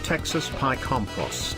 Texas pie compost.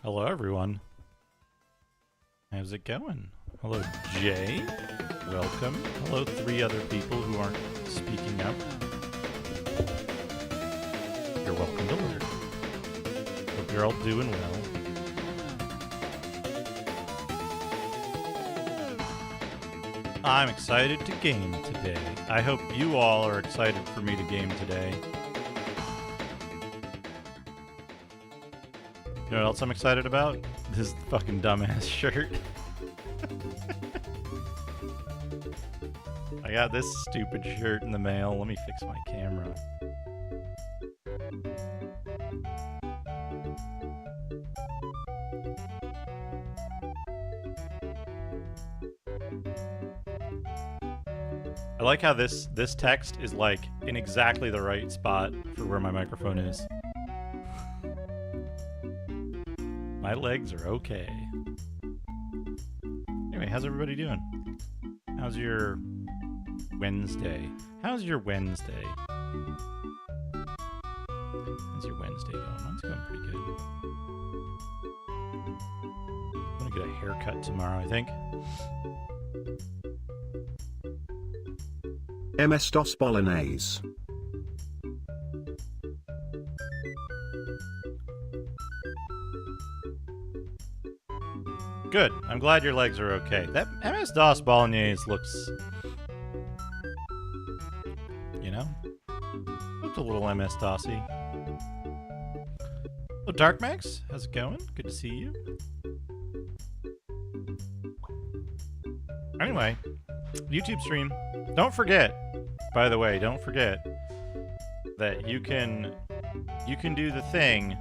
Hello, everyone. How's it going? Hello, Jay. Welcome. Hello, 3 other people who aren't speaking up. You're welcome to learn. Hope you're all doing well. I'm excited to game today. I hope you all are excited for me to game today. You know what else I'm excited about? This fucking dumbass shirt. I got this stupid shirt in the mail. Let me fix my camera. I like how this text is like in exactly the right spot for where my microphone is. My legs are okay. Anyway, how's everybody doing? How's your Wednesday? How's your Wednesday? How's your Wednesday going? Mine's going pretty good. I'm gonna get a haircut tomorrow, I think. MS-DOS Bolognese. Good. I'm glad your legs are okay. That MS-DOS Bolognese looks... You know? Looks a little MS-DOSy. Hello, Darkmax. How's it going? Good to see you. Anyway, YouTube stream. Don't forget, by the way, don't forget that you can do the thing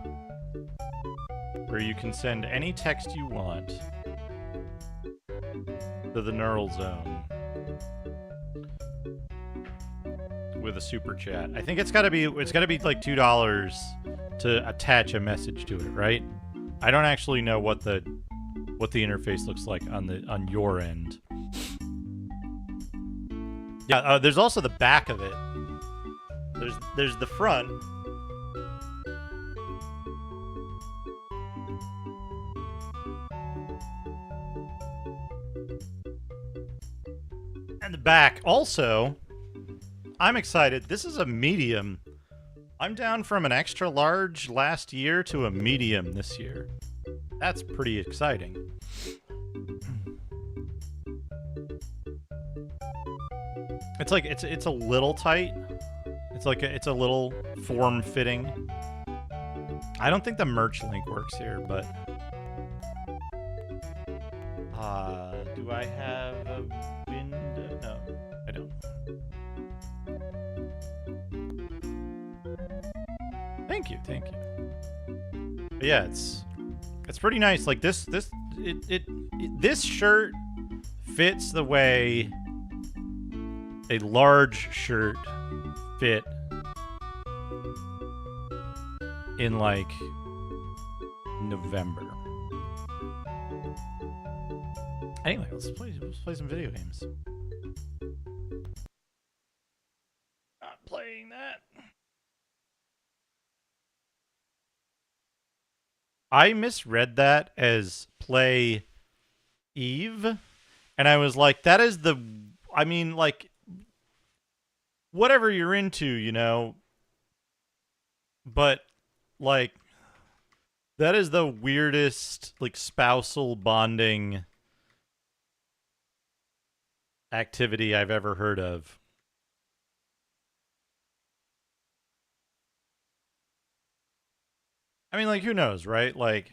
where you can send any text you want to the Neural Zone with a super chat. I think it's gotta be like $2 to attach a message to it, right? I don't actually know what the interface looks like on your end. Yeah, there's also the back of it. There's the front. And the back. Also, I'm excited. This is a medium. I'm down from an extra large last year to a medium this year. That's pretty exciting. It's like it's a little tight. It's a little form-fitting. I don't think the merch link works here, but do I have a window? No, I don't. Thank you. But yeah, it's pretty nice. Like this shirt fits the way a large shirt fit in like November. Anyway, let's play some video games. Not playing that. I misread that as play Eve, and I was like, that is the, I mean, like, whatever you're into, you know, but, like, that is the weirdest, like, spousal bonding activity I've ever heard of. I mean, like, who knows, right? Like,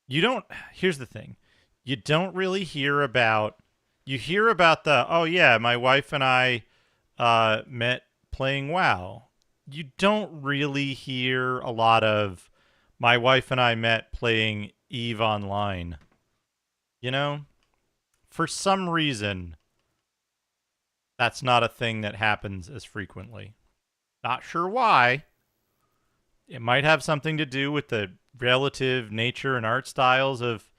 you don't, here's the thing. You don't really hear about, you hear about the, oh yeah, my wife and I met playing WoW. You don't really hear a lot of, my wife and I met playing EVE Online. You know? For some reason, that's not a thing that happens as frequently. Not sure why. It might have something to do with the relative nature and art styles of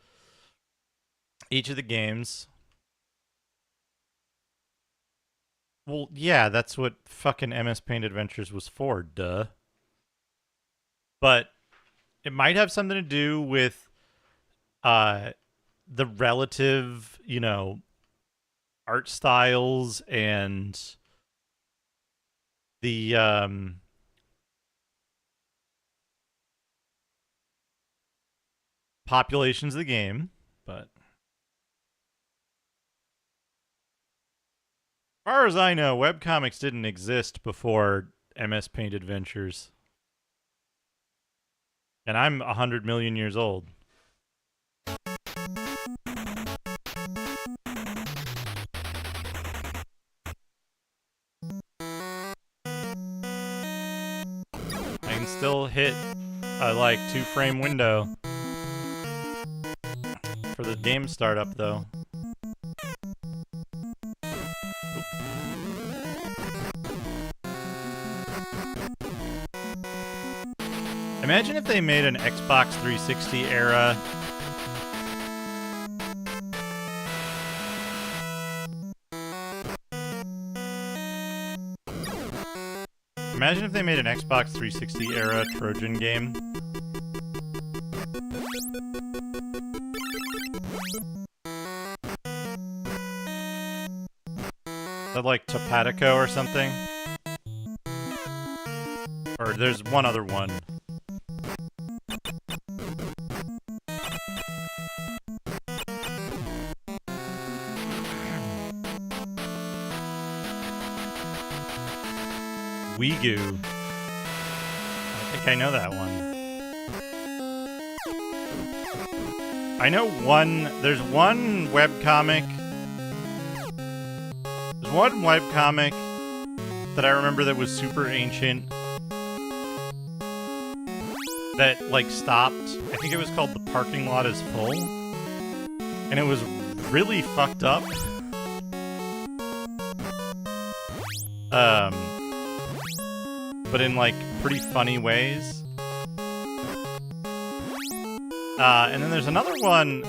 each of the games. Well, yeah, that's what fucking MS Paint Adventures was for, duh. but it might have something to do with the relative, art styles and the populations of the game, but as far as I know, webcomics didn't exist before MS Paint Adventures. And I'm 100 million years old. I can still hit a, 2-frame window for the game startup, though. Imagine if they made an Xbox 360 era. Imagine if they made an Xbox 360 era Trojan game. Like Topatico or something. Or there's one other one. Weegoo. I think I know that one. I know there's one webcomic. There's one webcomic that I remember that was super ancient. That, stopped. I think it was called The Parking Lot is Full. And it was really fucked up. But in, pretty funny ways. And then there's another one.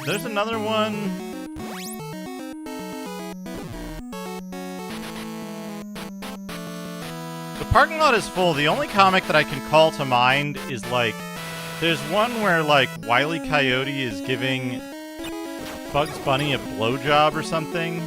There's another one. The Parking Lot is Full. The only comic that I can call to mind is, there's one where, Wile E. Coyote is giving Bugs Bunny a blowjob or something.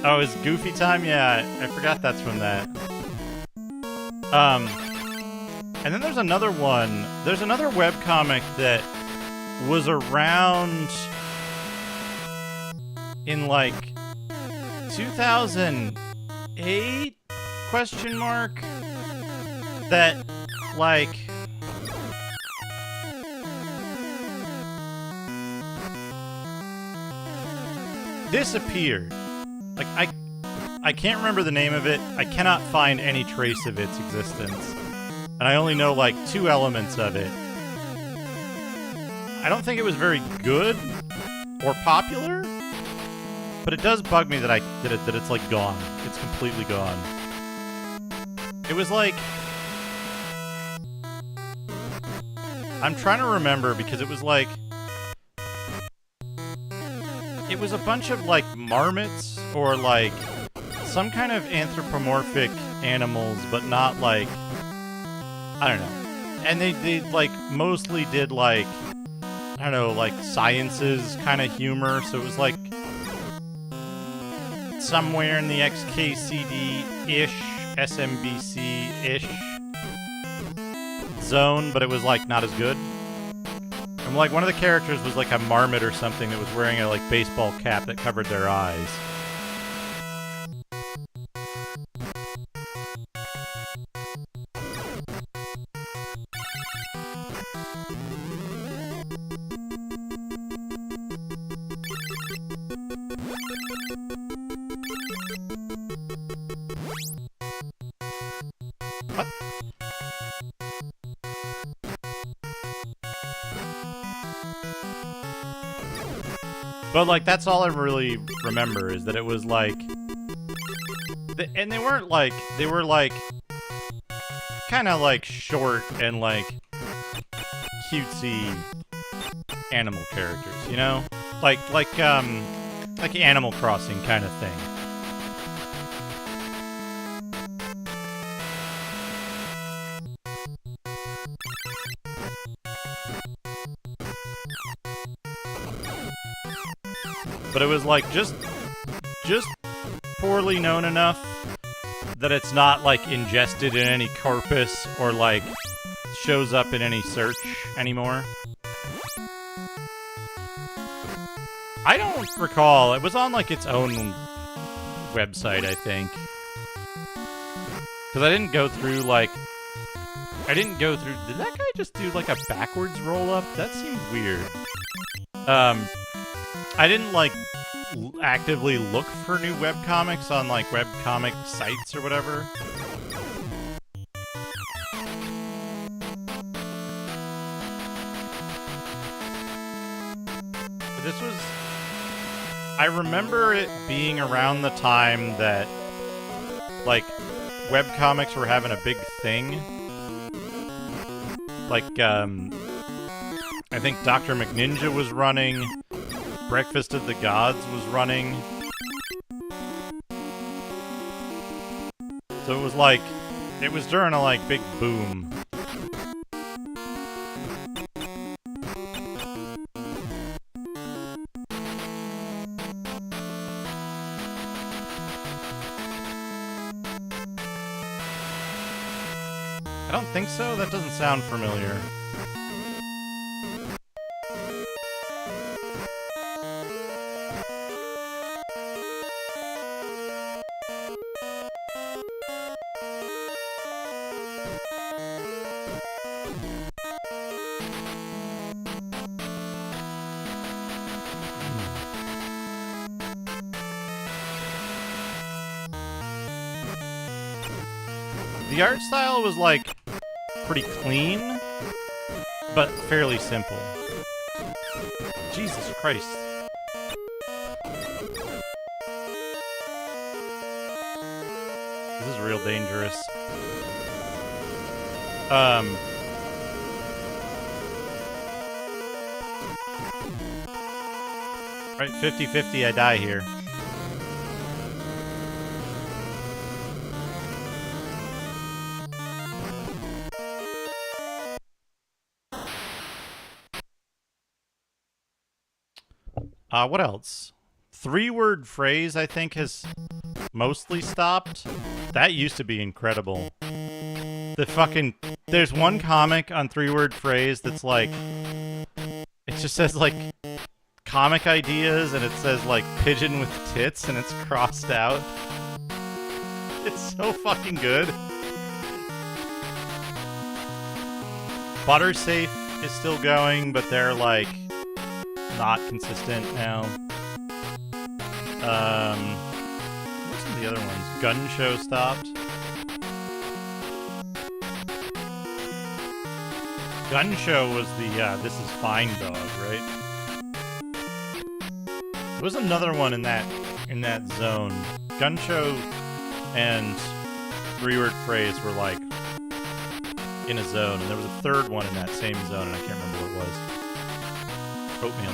Oh, is Goofy Time? Yeah, I forgot that's from that. And then there's another one. There's another webcomic that was around in 2008 question mark that disappeared. I can't remember the name of it. I cannot find any trace of its existence. And I only know, 2 elements of it. I don't think it was very good or popular, but it does bug me that it's, gone. It's completely gone. It was, I'm trying to remember because it was, it was a bunch of, marmots or, some kind of anthropomorphic animals, but not, I don't know. And they mostly did, I don't know, sciences kind of humor, so it was, somewhere in the XKCD-ish, SMBC-ish zone, but it was, not as good. And, one of the characters was, a marmot or something that was wearing a, baseball cap that covered their eyes. What? But, that's all I really remember, is that it was, and they weren't, they were, kind of, short and, cutesy animal characters, you know? Like Animal Crossing kind of thing. But it was like just poorly known enough that it's not like ingested in any corpus or like shows up in any search anymore. I don't recall. It was on like its own website, I think. Because I didn't go through like... Did that guy just do like a backwards roll up? That seemed weird. I didn't like actively look for new webcomics on like webcomic sites or whatever. But this was... I remember it being around the time that like webcomics were having a big thing. Like, I think Dr. McNinja was running, Breakfast of the Gods was running. So it was like, it was during a like big boom. I don't think so. That doesn't sound familiar. The art style was like pretty clean, but fairly simple. Jesus Christ. This is real dangerous. Right, 50-50, I die here. What else? 3-word phrase, I think, has mostly stopped. That used to be incredible. There's one comic on 3-word phrase that's like, it just says like, comic ideas, and it says like, pigeon with tits, and it's crossed out. It's so fucking good. Buttersafe is still going, but they're like, not consistent now. What's some of the other ones? Gun Show stopped. Gun Show was the This Is Fine dog, right? There was another one in that zone. Gun Show and 3-word phrase were like in a zone, and there was a third one in that same zone, and I can't remember what it was. Oatmeal.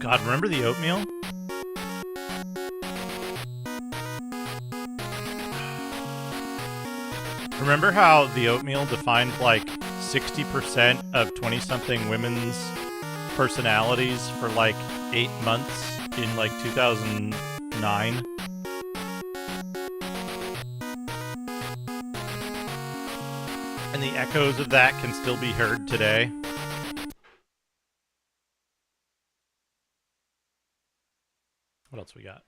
God, remember the oatmeal? Remember how the oatmeal defined like 60% of 20-something women's personalities for like 8 months in like 2009? And the echoes of that can still be heard today. What else we got?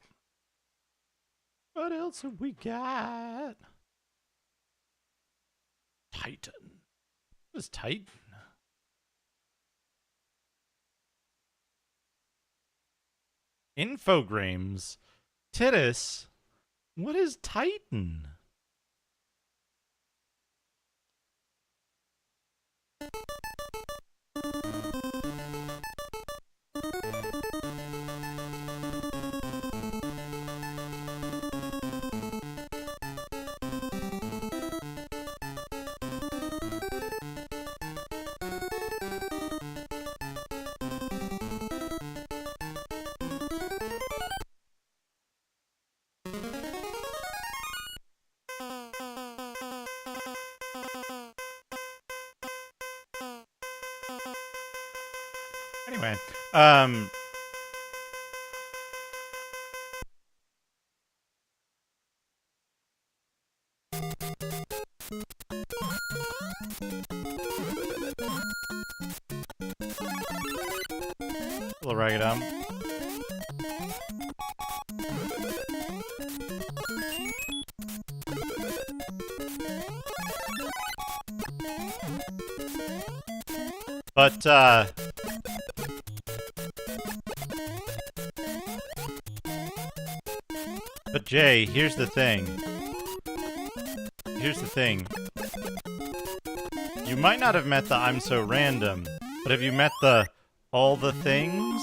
What else have we got? Titan. What is Titan? Infogrames. Titus. What is Titan? Anyway, little ragged elm. But Jay, here's the thing. Here's the thing. You might not have met the I'm so random, but have you met the all the things?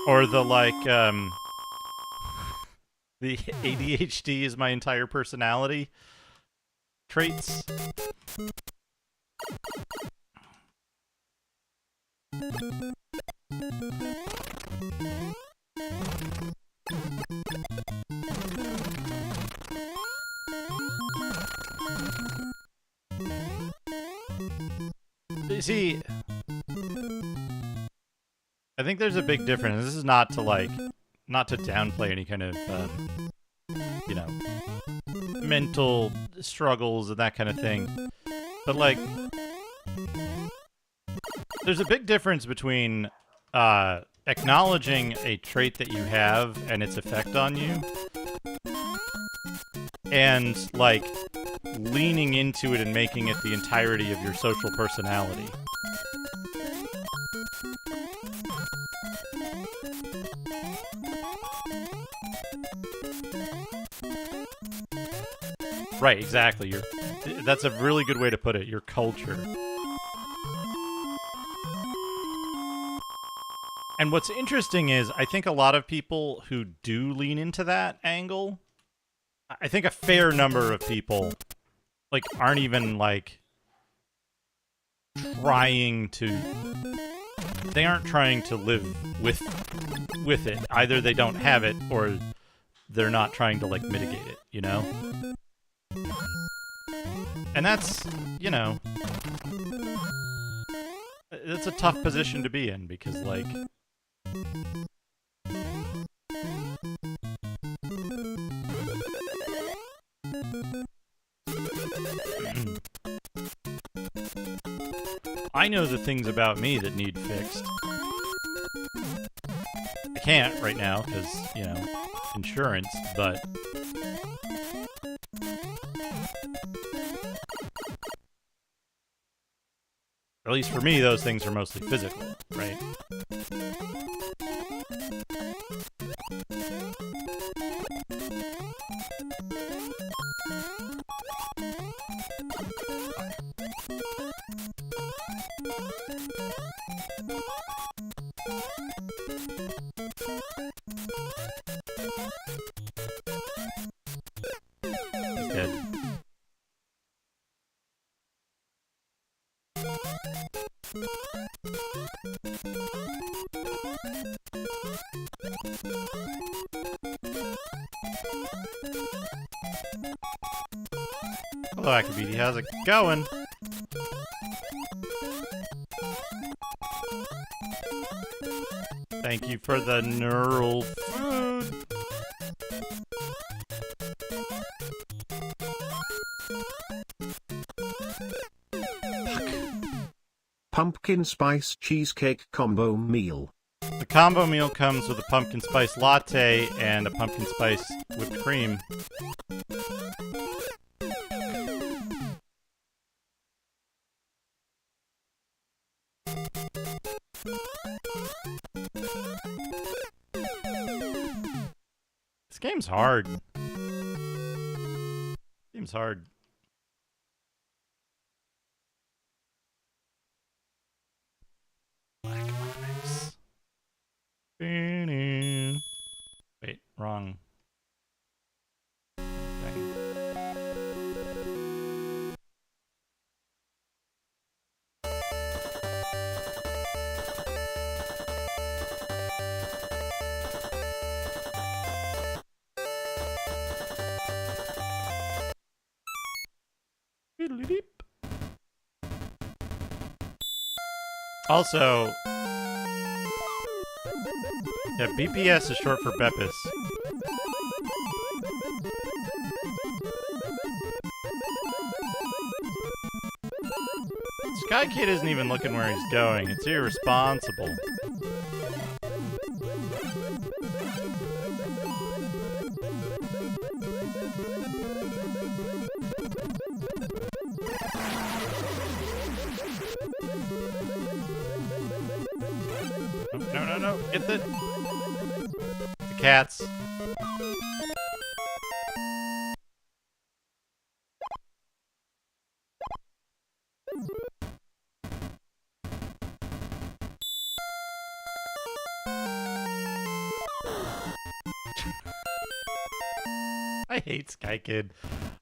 Or the like, the ADHD is my entire personality traits? See, I think there's a big difference. This is not to downplay any kind of, you know, mental struggles and that kind of thing. But like, there's a big difference between acknowledging a trait that you have and its effect on you, and like leaning into it and making it the entirety of your social personality. Right, exactly. That's a really good way to put it. Your culture. And what's interesting is, I think a lot of people who do lean into that angle, I think a fair number of people, like, aren't even, like, trying to... They aren't trying to live with it. Either they don't have it, or they're not trying to, like, mitigate it, you know? And that's, you know... It's a tough position to be in, because, like... I know the things about me that need fixed. I can't right now because, you know, insurance, but... At least for me, those things are mostly physical, right? He's dead. Hello, Akabidi. How's it going? Thank you for the neural food. Pumpkin spice cheesecake combo meal. The combo meal comes with a pumpkin spice latte and a pumpkin spice whipped cream. This game's hard. Game's hard. Wait, wrong thing. Beep. Also, yeah, BPS is short for Beppis. Sky Kid isn't even looking where he's going. It's irresponsible. Oh, no, no, no. Get the cats. I hate Sky Kid.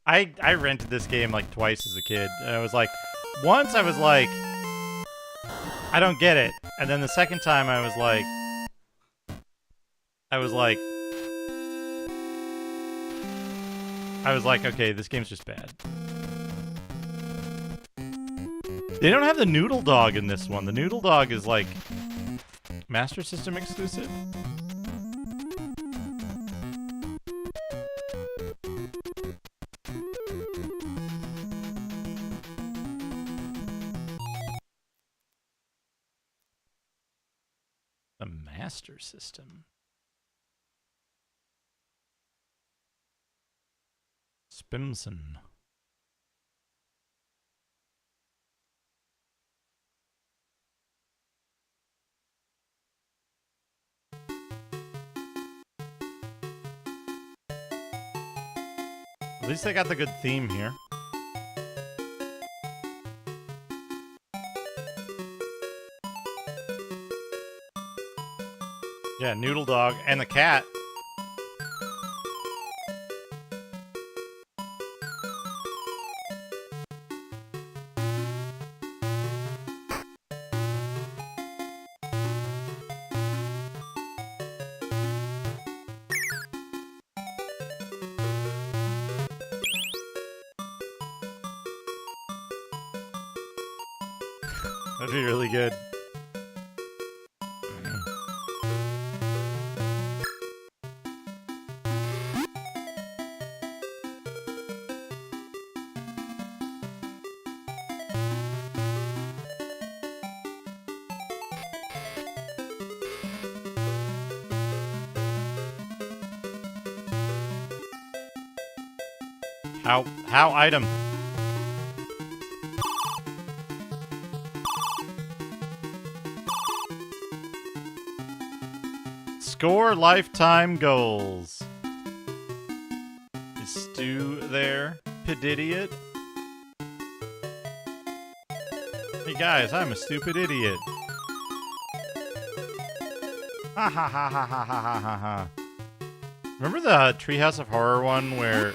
I rented this game like twice as a kid. And I was like, once I was like, I don't get it. And then the second time I was like, okay, this game's just bad. They don't have the Noodle Dog in this one. The Noodle Dog is like Master System exclusive. The Master System. Spimson. At least they got the good theme here. Yeah, Noodle Dog and the cat. That'd be really good. How item? Score lifetime goals. Is Stu there? Pididiot? Hey guys, I'm a stupid idiot. Ha ha ha ha ha ha ha ha ha. Remember the Treehouse of Horror one where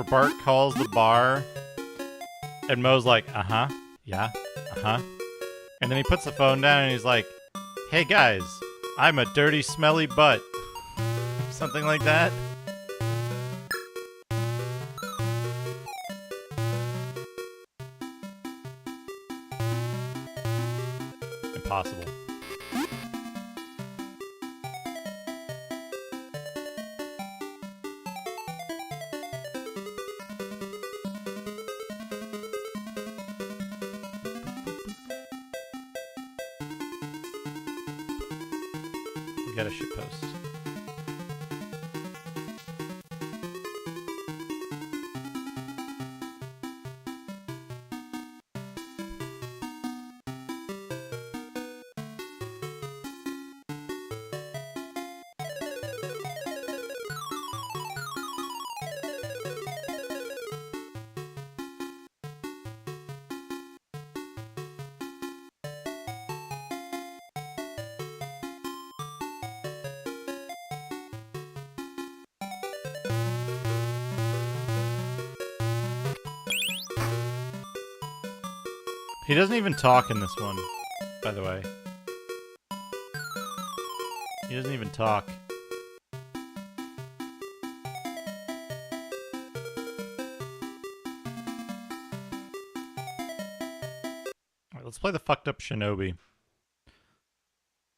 Bart calls the bar and Moe's like, uh-huh, yeah, uh-huh. And then he puts the phone down and he's like, hey guys, I'm a dirty, smelly butt. Something like that. Impossible. We got a shitpost. He doesn't even talk in this one, by the way. He doesn't even talk. Let's play the fucked up Shinobi.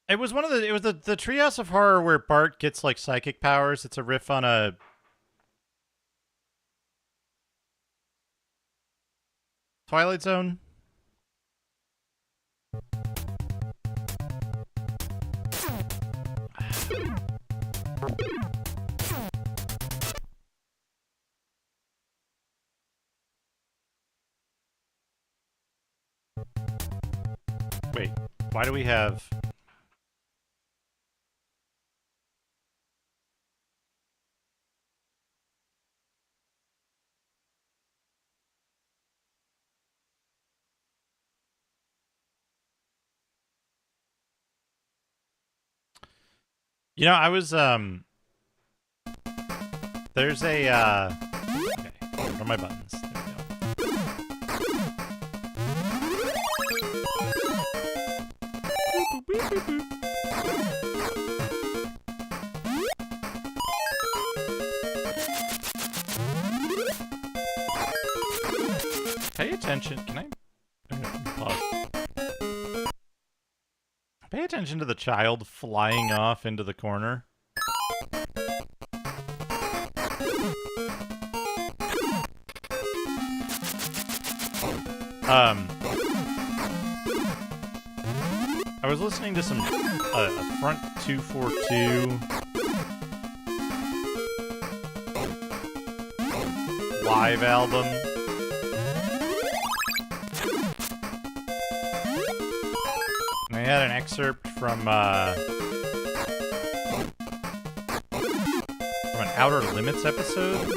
It was the Treehouse of Horror where Bart gets like psychic powers. It's a riff on a Twilight Zone. Wait, why do we have... You know, I was, there's a, okay, where are my buttons? There we go. Boop, boop, boop, boop. Pay attention, can I? Okay, pause. Pay attention to the child flying off into the corner. I was listening to some Front 242 live album. And they had an excerpt from an Outer Limits episode.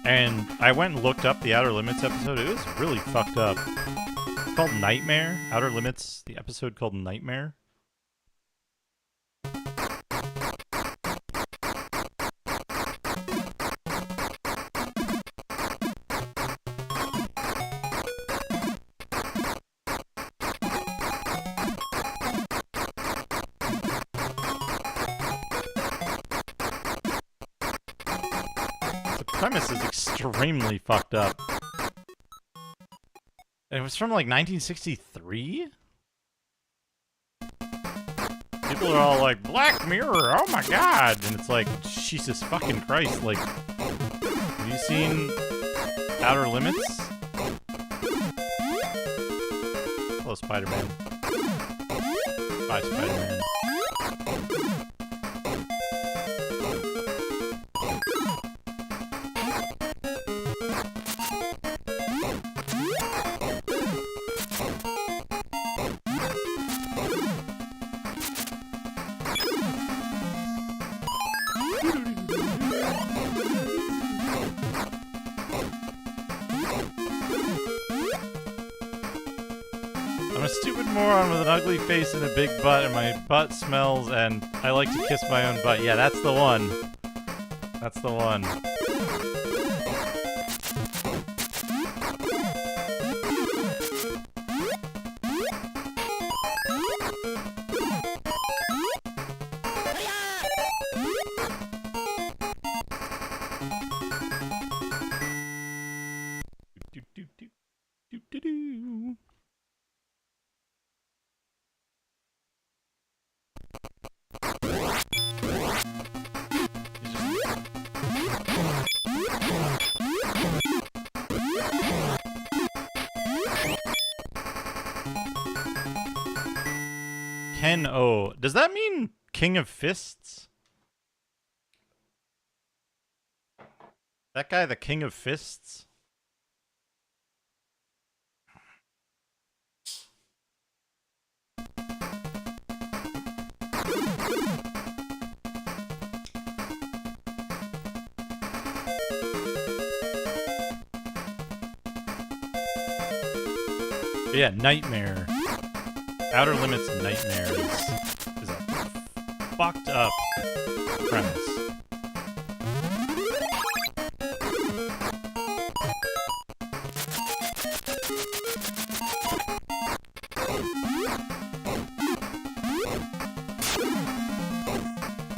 And I went and looked up the Outer Limits episode. It was really fucked up. It's called Nightmare. Outer Limits, the episode called Nightmare. Premise is extremely fucked up. And it was from like 1963? People are all like, Black Mirror, oh my god! And it's like, Jesus fucking Christ, like, have you seen Outer Limits? Hello, Spider-Man. Bye, Spider-Man. Moron with an ugly face and a big butt, and my butt smells, and I like to kiss my own butt. Yeah, that's the one. That's the one. Ken-O. Does that mean King of Fists? That guy the King of Fists? Yeah, Nightmare. Outer Limits Nightmare is a fucked up premise.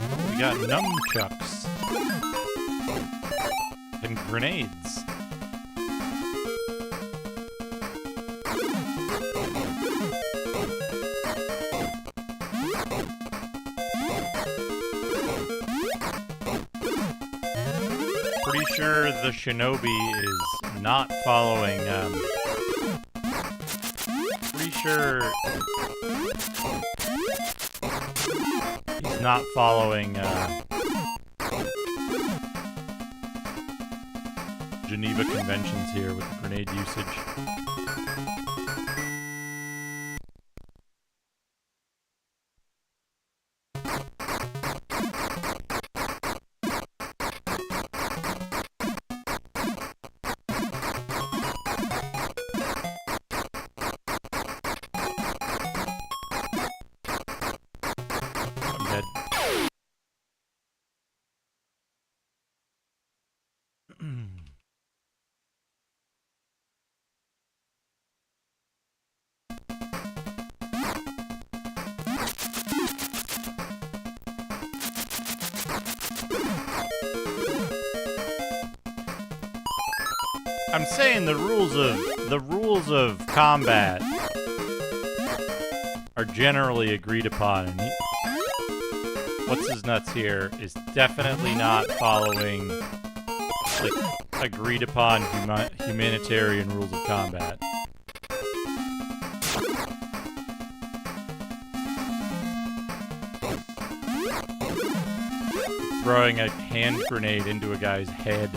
Holy We got nunchucks. And grenades. Pretty sure the shinobi is not following, pretty sure he's not following, Geneva Conventions here with the grenade usage. I'm dead. I'm saying the rules of combat are generally agreed upon, and what's his nuts here is definitely not following like agreed upon humanitarian rules of combat. Throwing a hand grenade into a guy's head.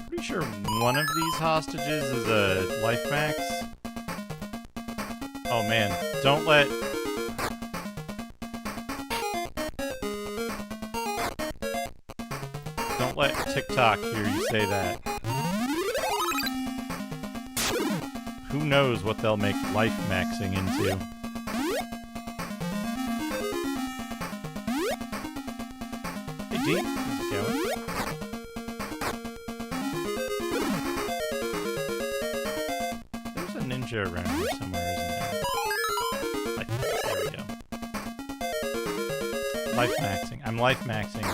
Pretty sure one of these hostages is a life max. Oh man, don't let TikTok hear you say that. Who knows what they'll make life maxing into? Hey D, how's it going? There's a ninja around here somewhere, isn't there? There we go. Life maxing. I'm life maxing.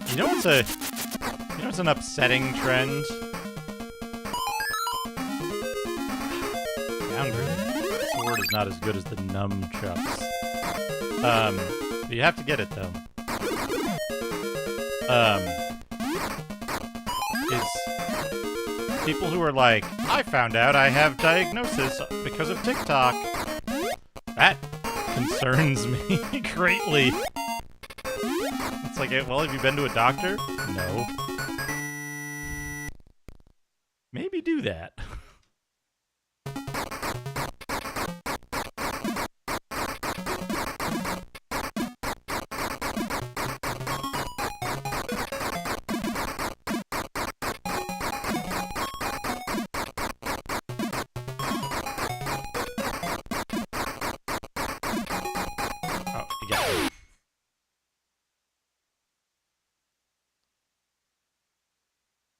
You know what's an upsetting trend? Downgrade. Sword is not as good as the nunchucks. But you have to get it though. Is people who are like, I found out I have diagnosis because of TikTok. That concerns me greatly. It's like, well, have you been to a doctor? No. Maybe do that. Oh, you got it.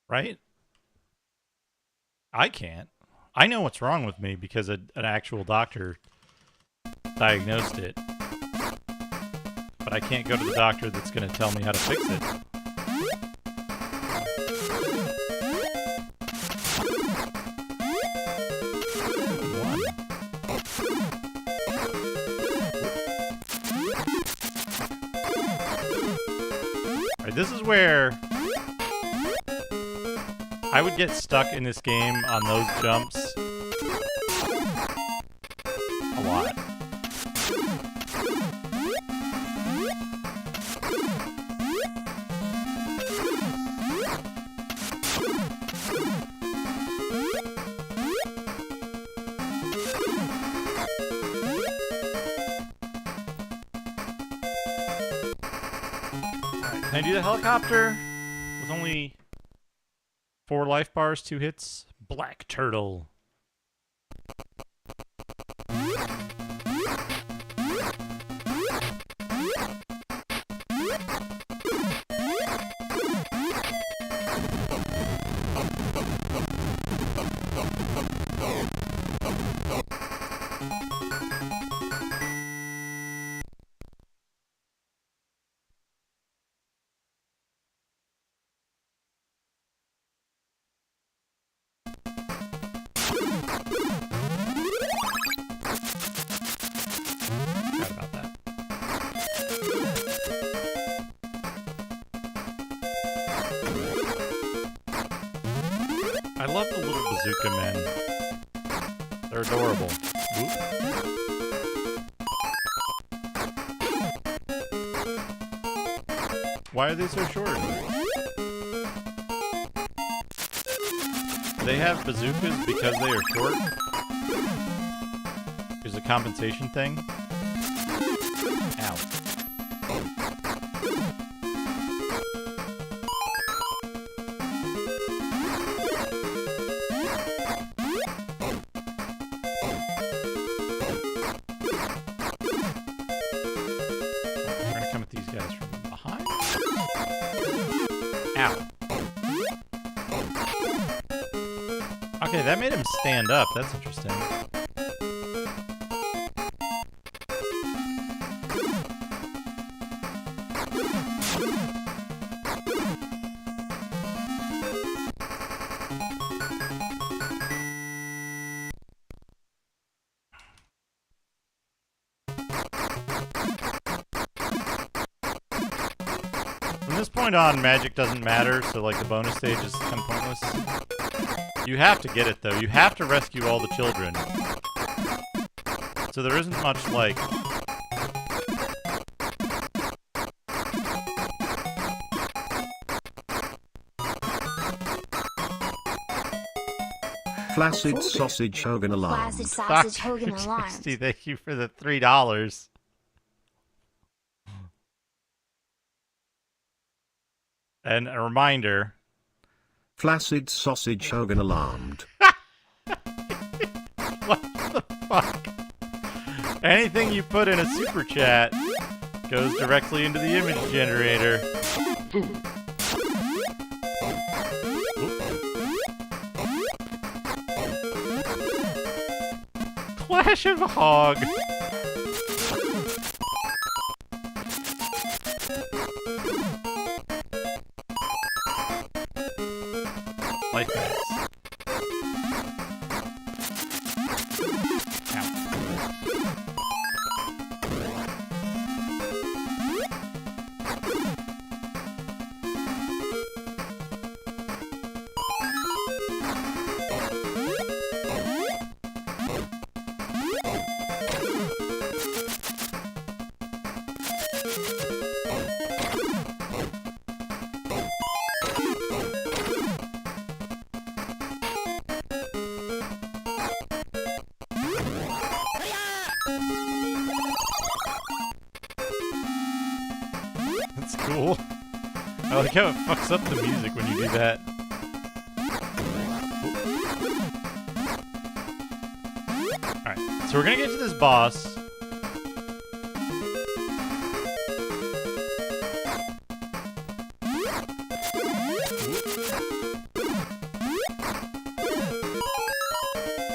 Right? I can't. I know what's wrong with me because an actual doctor diagnosed it. But I can't go to the doctor that's going to tell me how to fix it. Alright, this is where I would get stuck in this game on those jumps a lot. Alright, Can I do the helicopter with only 4 life bars, 2 hits? Black turtle. I love the little bazooka men. They're adorable. Oop. Why are they so short? They have bazookas because they are short? There's a compensation thing? Ow. Okay, that made him stand up. That's interesting. From this point on, magic doesn't matter, so like the bonus stage is kind of pointless. You have to get it, though. You have to rescue all the children. So there isn't much, like... Flaccid Sausage Hogan Alarm. Flaccid Sausage Hogan Alarm. Thank you for the $3. And a reminder... Flaccid Sausage Hogan Alarmed. What the fuck? Anything you put in a super chat goes directly into the image generator. Clash of Hog. Life packs. That's cool. I like how it fucks up the music when you do that. Alright, so we're gonna get to this boss.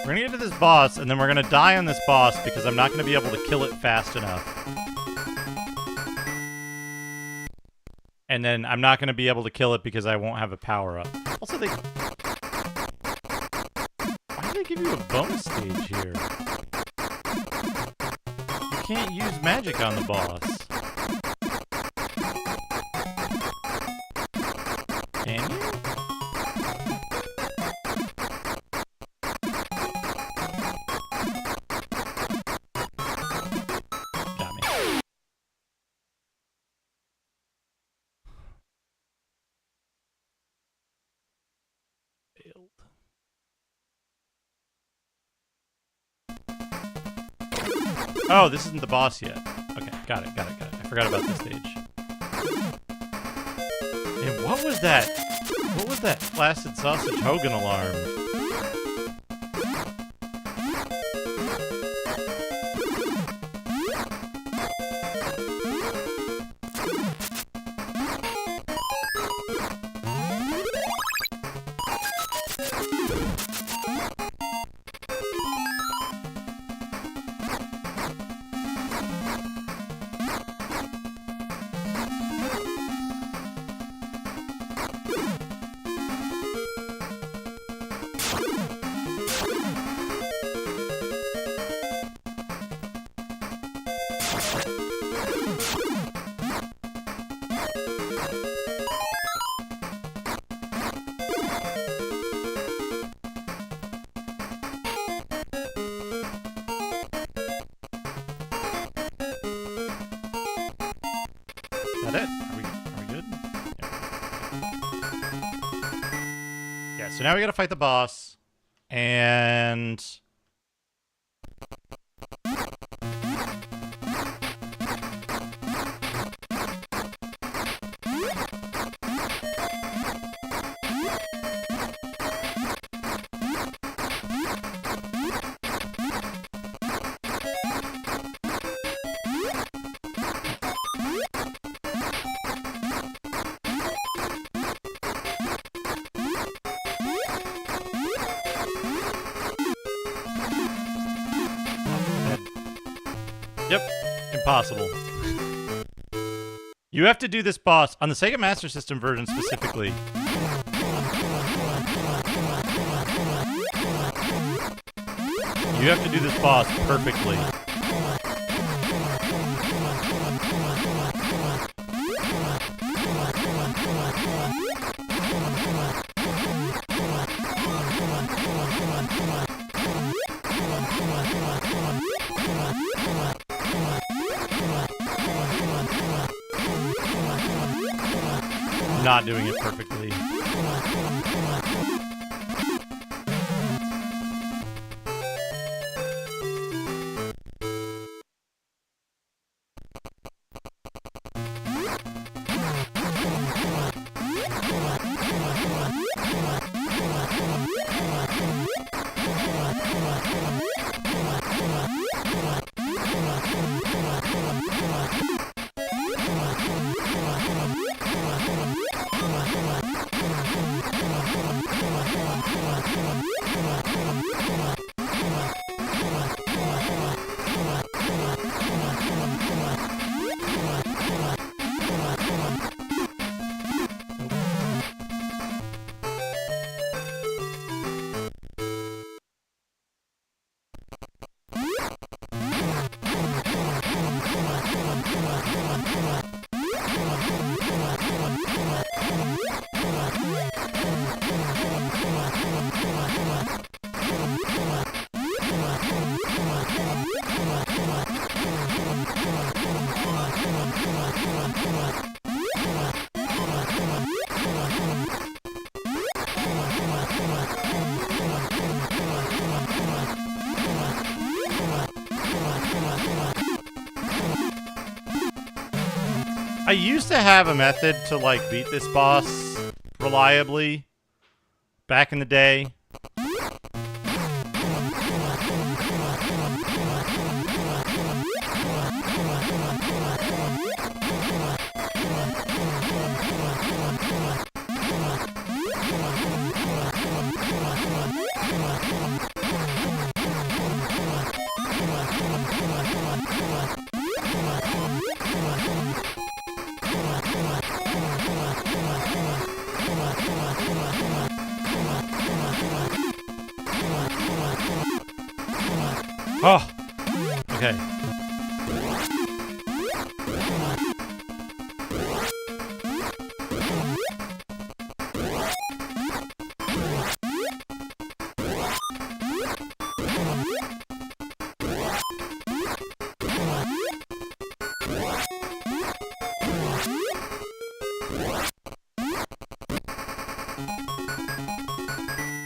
We're gonna get to this boss, and then we're gonna die on this boss because I'm not gonna be able to kill it fast enough. And then I'm not going to be able to kill it because I won't have a power-up. Also, why do they give you a bonus stage here? You can't use magic on the boss. Can you? Got me. Oh, this isn't the boss yet. Okay, got it. I forgot about this stage. What was that? What was that Flaccid Sausage Hogan alarm? Is that it? Are we good? Yeah, so now we gotta fight the boss. And... Yep, impossible. You have to do this boss on the Sega Master System version specifically. You have to do this boss perfectly. Not doing it perfectly. I used to have a method to, like, beat this boss reliably back in the day. Oh, okay.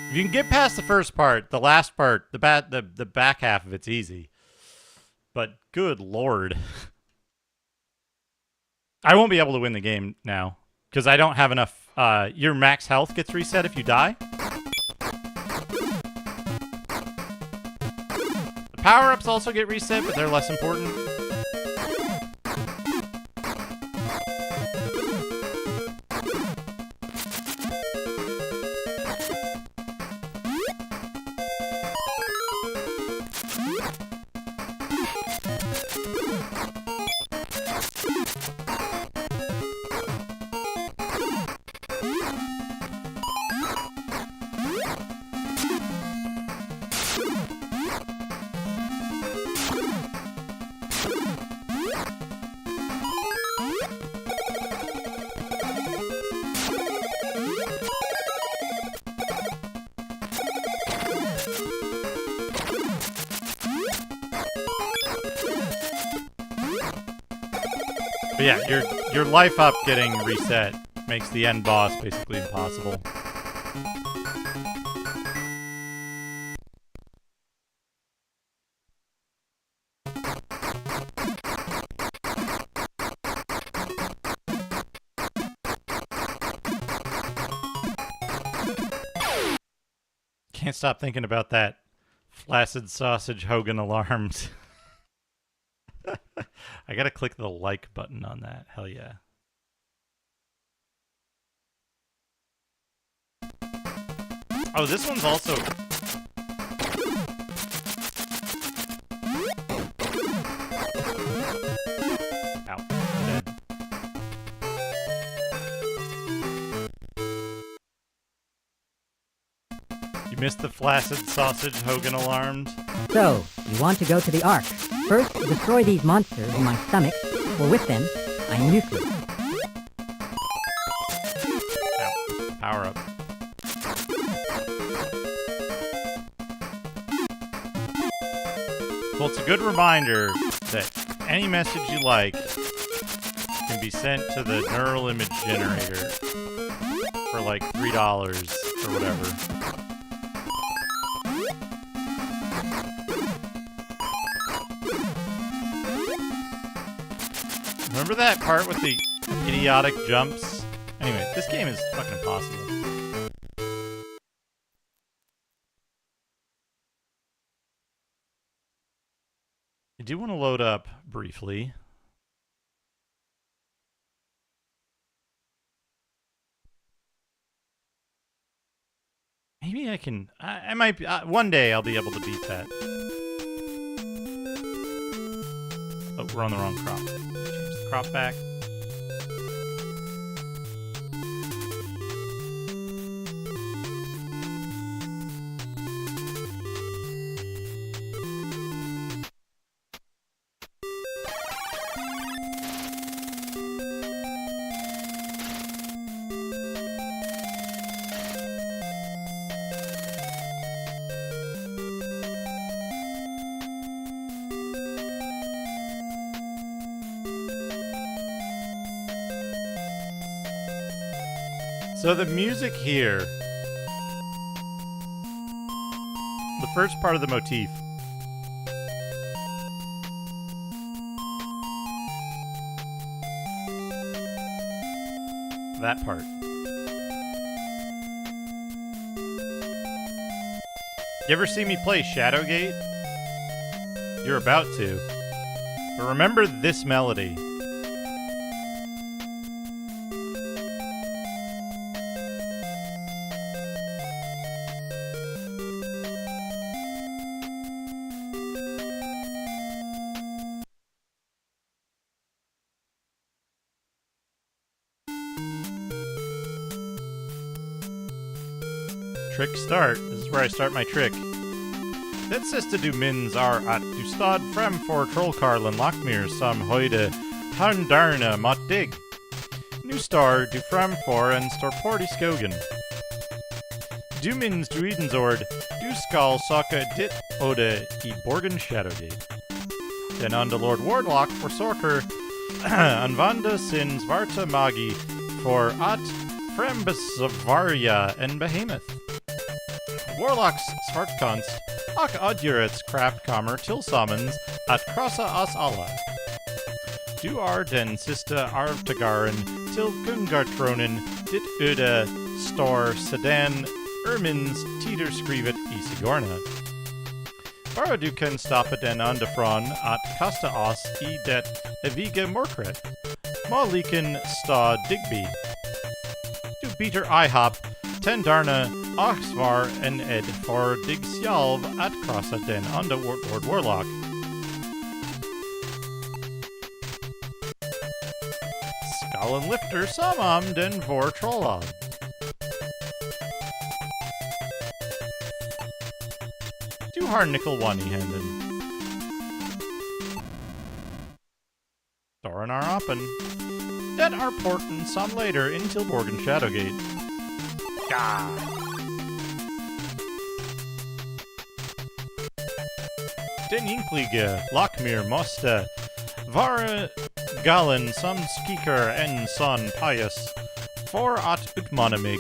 If you can get past the first part, the last part, the back half of it's easy. But good lord. I won't be able to win the game now because I don't have enough Your max health gets reset if you die. The power-ups also get reset, but they're less important. But yeah, your life up getting reset makes the end boss basically impossible. Can't stop thinking about that flaccid sausage Hogan alarms. I gotta click the like button on that. Hell yeah. Oh, this one's also... Ow, I'm dead. You missed the flaccid sausage Hogan alarms? So, you want to go to the Ark. First, destroy these monsters in my stomach, for with them, I nuke them. Ow. Power up. Well, it's a good reminder that any message you like can be sent to the neural image generator for like $3 or whatever. Remember that part with the idiotic jumps? Anyway, this game is fucking impossible. I do want to load up briefly. Maybe I can... I might be... one day I'll be able to beat that. Oh, we're on the wrong crop. Change the crop back. So the music here, the first part of the motif, that part. You ever see me play Shadowgate? You're about to. But remember this melody. Trick start. This is where I start my trick. Den siste du minns at du stod frem for trollkarlen Lockmere som høyde handerne mot dig. Nu står du frem for en storport I skogen. Du minns druidens ord, du skal søke ditt øde I borgen Shadowgate. Den under Lord Warlock forsøker anvende sin svarte magi for at frembesvarja en behemoth. Warlocks svartkonst och adjurets kraftkammer tillsammans att krossa oss alla. Du den sista arvtagaren til kungartronen dit öde stor sedan Ermins tider skrivet i Sigorna. Bara du kan stoppa den underifrån att kasta oss i det eviga mörkret. Maliken sta Digby. Du biter ihop tendarna Oxvar en ed for dig själv att krossa den under Lord Warlock. Skallen lifter samam den vor trollad. Du har nickel one i handen. Doran are open. Det are porten some later in Tilborgen Shadowgate. Gah! Den inklige Lockmere måste vara galen som skicker en son pious för att utmana mig.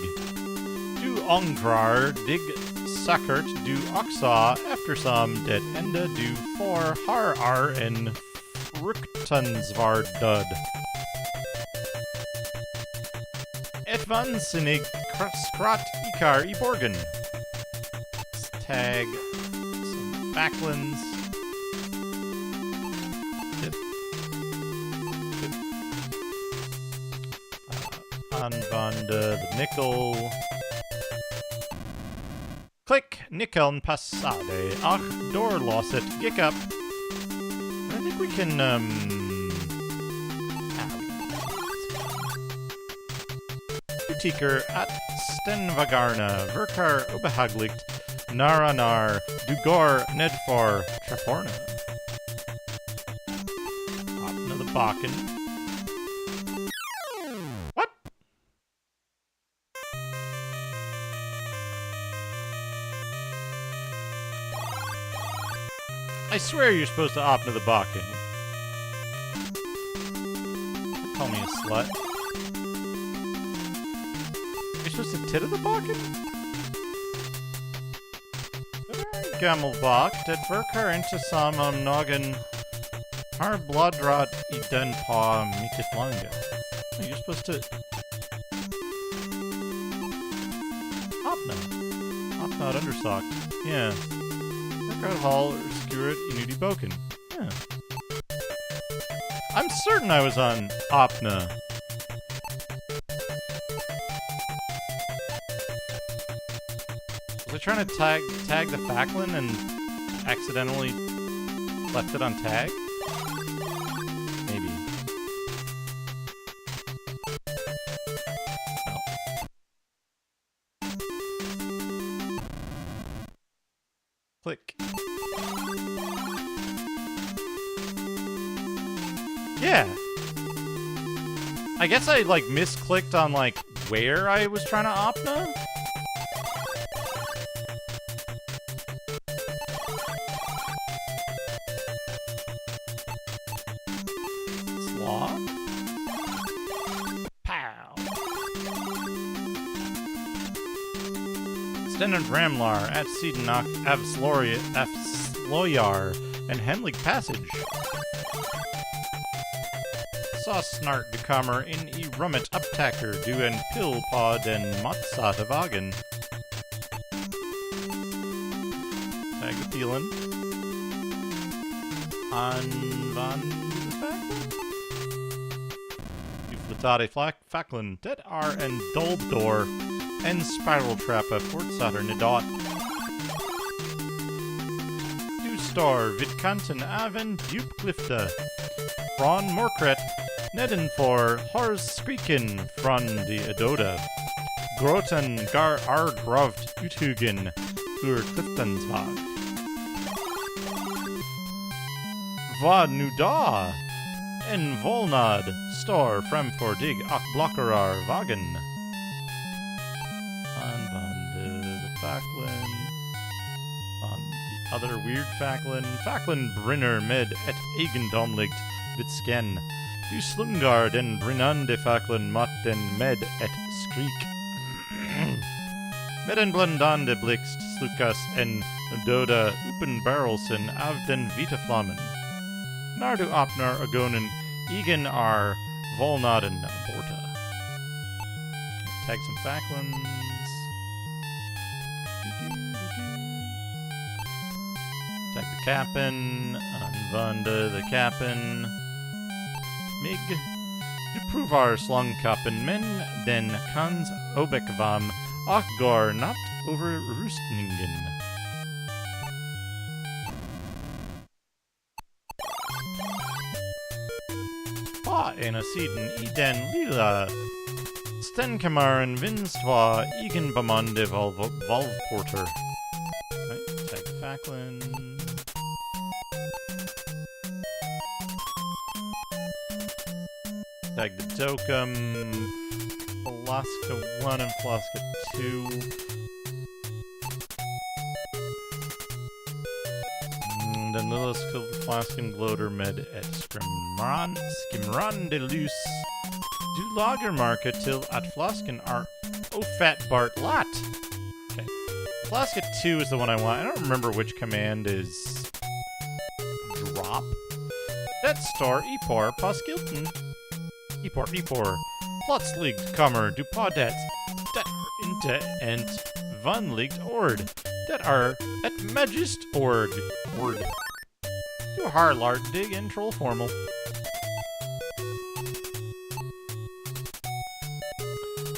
Du ångrar dig säkert du också eftersom det enda du får har är en fruktansvärd död. Ett vansinnigt skratt ikar i borgen. Tag some backlins. Använda the nickel. Click nickeln passade och dörrlåset gick upp. I think we can Utiker at Stenvagarna verkar obehagligt naranar dugor nedfor traporna. Öppna the baken. What? I swear you're supposed to open the baken. Call me a slut. You're supposed to tit of the baken? Gammelbach, det verkar inte som om någon har bloddratt I den på mycket länge. You're supposed to... Opna at undersock. Yeah. Workout hall or skewer it inuti boken. Yeah. I'm certain I was on Opna. Was I trying to tag the Facklin and accidentally left it on tag? Maybe. Click. Yeah. I guess I like misclicked on like where I was trying to opna. Slaw. Pow. Stenard Ramlar at Sedenach Avsloyar and Henlig Passage. Saw Snart bekommer in I rummet upptacker du en pillpod en motsatta vagen. Tag the feeling. Du flittade Facklin, det en Doldor en spiral trappa fortsatter nedot. Du star vid kanten aven djupklifta. Från Morkret nedenfor har skriken från de Adoda. Groten gar grovt uthugen ur kliftensvag. Vad nu då? En volnad står framför dig och blockerar vagen. Använde the Facklin. On the other weird Facklin. Facklin brinner med ett egendomligt vitsken. Du slungar den brinnande Facklin mot den med ett skrik. Med en bländande blixt slukas en döda uppenbarelsen av den vita flammen. När du öppnar ögonen igen är volnaden borta. Tag some Facklins. Tag the Cap'n. Unvanda the Cap'n. Mig. Du provar slangkappen, men den kans obekvam och går not over rustningen. På ena sidan i den lilla stenkammaren finns två egenbemannade valvporter. Right, tag Facklin. Tag the Dokkum, Flaska 1 and Flaska 2. Den lilla Flasken Gloater med ett skimran de lus. Du lagermarka till att flaskan är ofattbart lat. Okay. Flaska 2 is the one I want. I don't remember which command is drop. Det står ipor paskilten. Ipor. Plötsligt kommer du på det inte ett vanligt ord. Det är ett magiskt ord. Du har lärt dig en trollformel.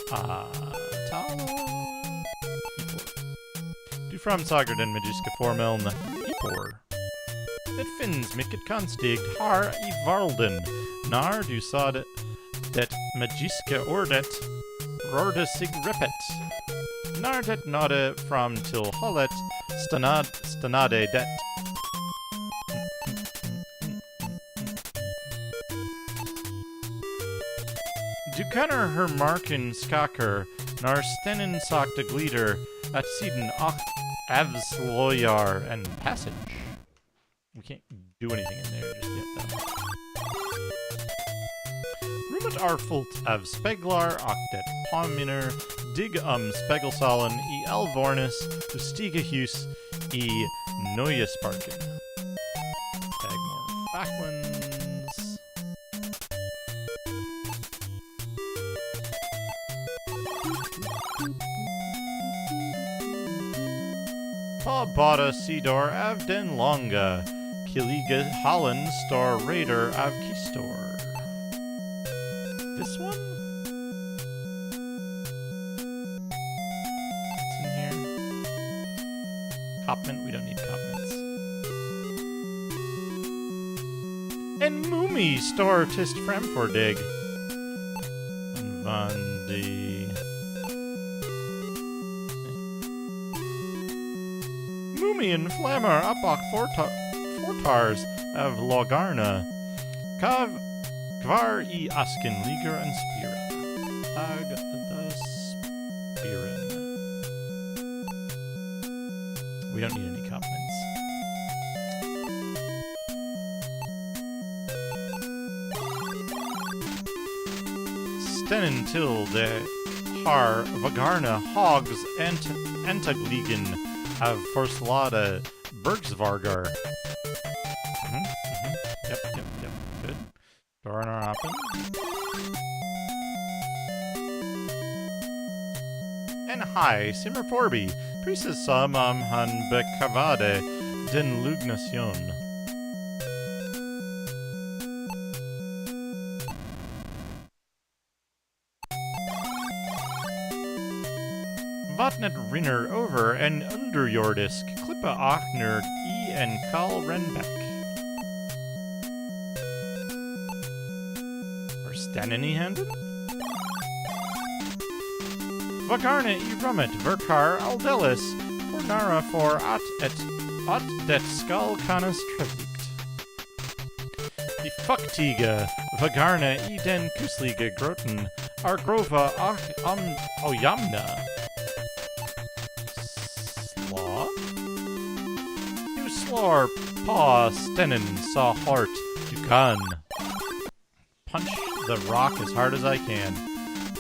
Tala. Ipor. Du framsager den magiska formeln Ipor. Det finns mycket konstigt här i världen. När du sa det magiska ordet rörde sig repet. När det nådde fram till hållet stannade det. Du kanner hur marken skakar när stenen sakta glider att sidan och avslöjar en passage. We can't do anything in there just yet, though. Rummet är fullt av speglar och det påminner dig spegelsalen i Alvornes och Stigahus i Nöjesparken. Tag more Facklins. På båda sidor av den långa Kiliga Holland står Raider av Kistor. This one? What's in here? Copment? We don't need Copments. En Mumi står tist framför dig. Vandi. Mumien flammar upp och fortars av Lagarna. Kvar i asken ligger en spira. Tag the spiren. We don't need any compliments. Stennen till de har Vagarna hogs antagligen av Forslada Bergsvargar. Yep, good. Door are open. And hi, Simmer Forby, priestess samam han bekavade den lugnation. Vattnet rinner over en underjordisk klippa Achner i en Karl Renbeck. Är stennen i handen? Vagarna i rummet verkar alldeles fornara för att det skall kunna strävigt. De fuktiga Vagarna i den kusliga grotten är grova och ojämna. Du slår på stennen så hårt du kan. Punch the rock as hard as I can.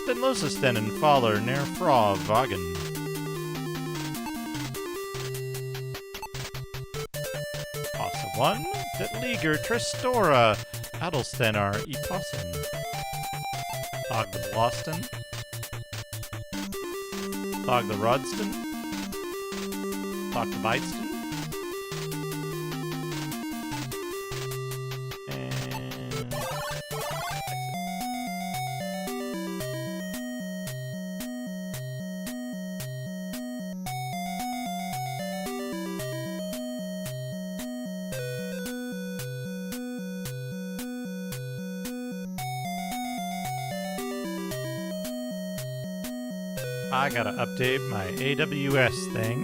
Den lösa stennen faller ner från vagen. Passa 1, det ligger Trestora Adelstenar i passen. Tag the Blåsten. Thog the Rodston. Thog the Bideston. And exit. I gotta update my AWS thing.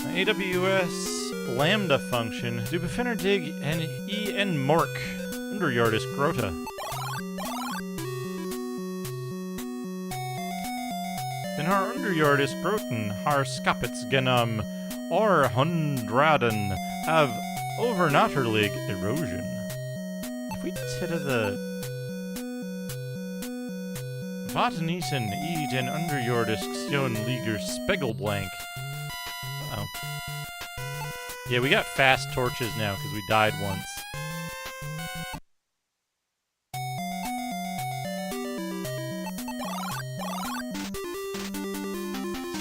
My AWS Lambda function. Du befinner dig en I en mork. Underjordisk grota. Den har underjordisk groten har skapets genom århundraden av overnaturlig erosion. If we titta the Vatanisen I den underjordisk sjön ligger spegelblank. Oh. Yeah, we got fast torches now because we died once.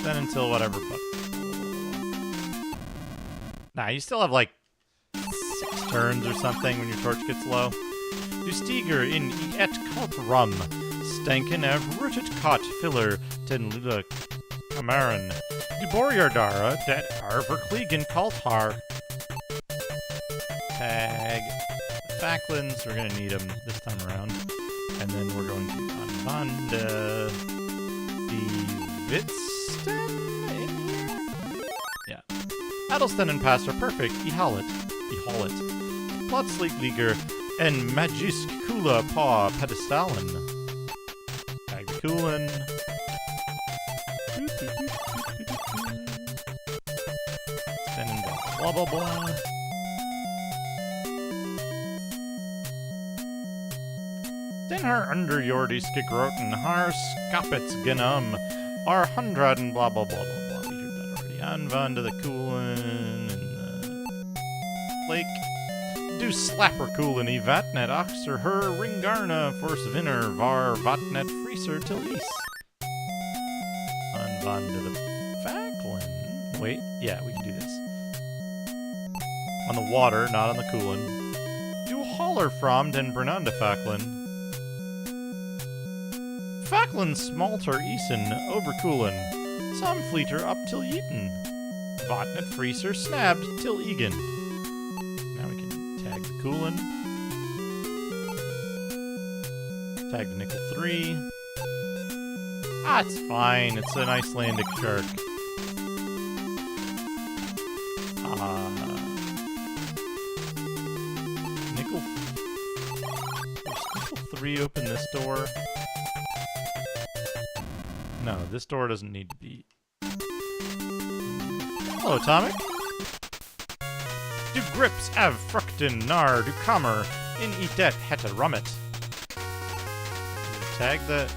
Then until whatever. Nah, you still have like 6 turns or something when your torch gets low. Du stiger in I et kalt rum. Stanken av rooted cot filler ten lilla kamaren. Du borjardara dat are verkligen kalt har. Tag Facklins, we're gonna need them this time around. And then we're going to unbanda the Vitsten in here? Yeah. Adelsten and Pass are perfect. I Hallet. Plotsleikliger en magisk kula pa pedestalen. Tag the Coolin. Sten blah blah blah. Den har underjordiske groten har skapets genom are hundraden blah blah blah blah blah. We heard that already. Anvan to the Coolin and the lake. Du slapper Coolin I vatnet oxer her ringarna force vinner var vatnet freezer till east. Anvan to the Facklin. Wait, yeah, we can do this. On the water, not on the Coolin. Du holler from den Bernanda Facklin. Facklin smalter isen overcoolin. Somfleeter up till Yeaton. Vatnet freezer snabbed till Egan. Now we can tag the Coolin. Tag the Nickel 3. Ah, it's fine. It's an Icelandic shark. Nickel... Does Nickel 3 open this door? No, this door doesn't need to be... Hello, Atomic. Du grips av frukten nar du kommer in I det hette rummet. Tag the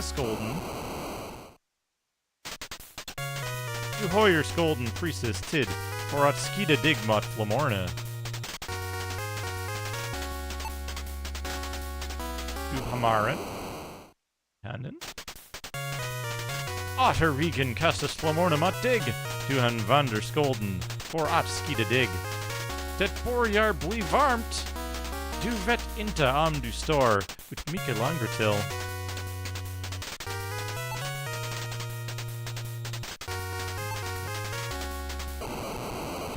Skolden. Du hoyer Skolden priestess tid for at skida digmat flamorna. Du hamaren. Handen. Otter Regan kastas flamorna mat dig. Du han vander Skolden for at skida dig. Det borjar bli varmt. Du vet inte om du står ut mycket längre till.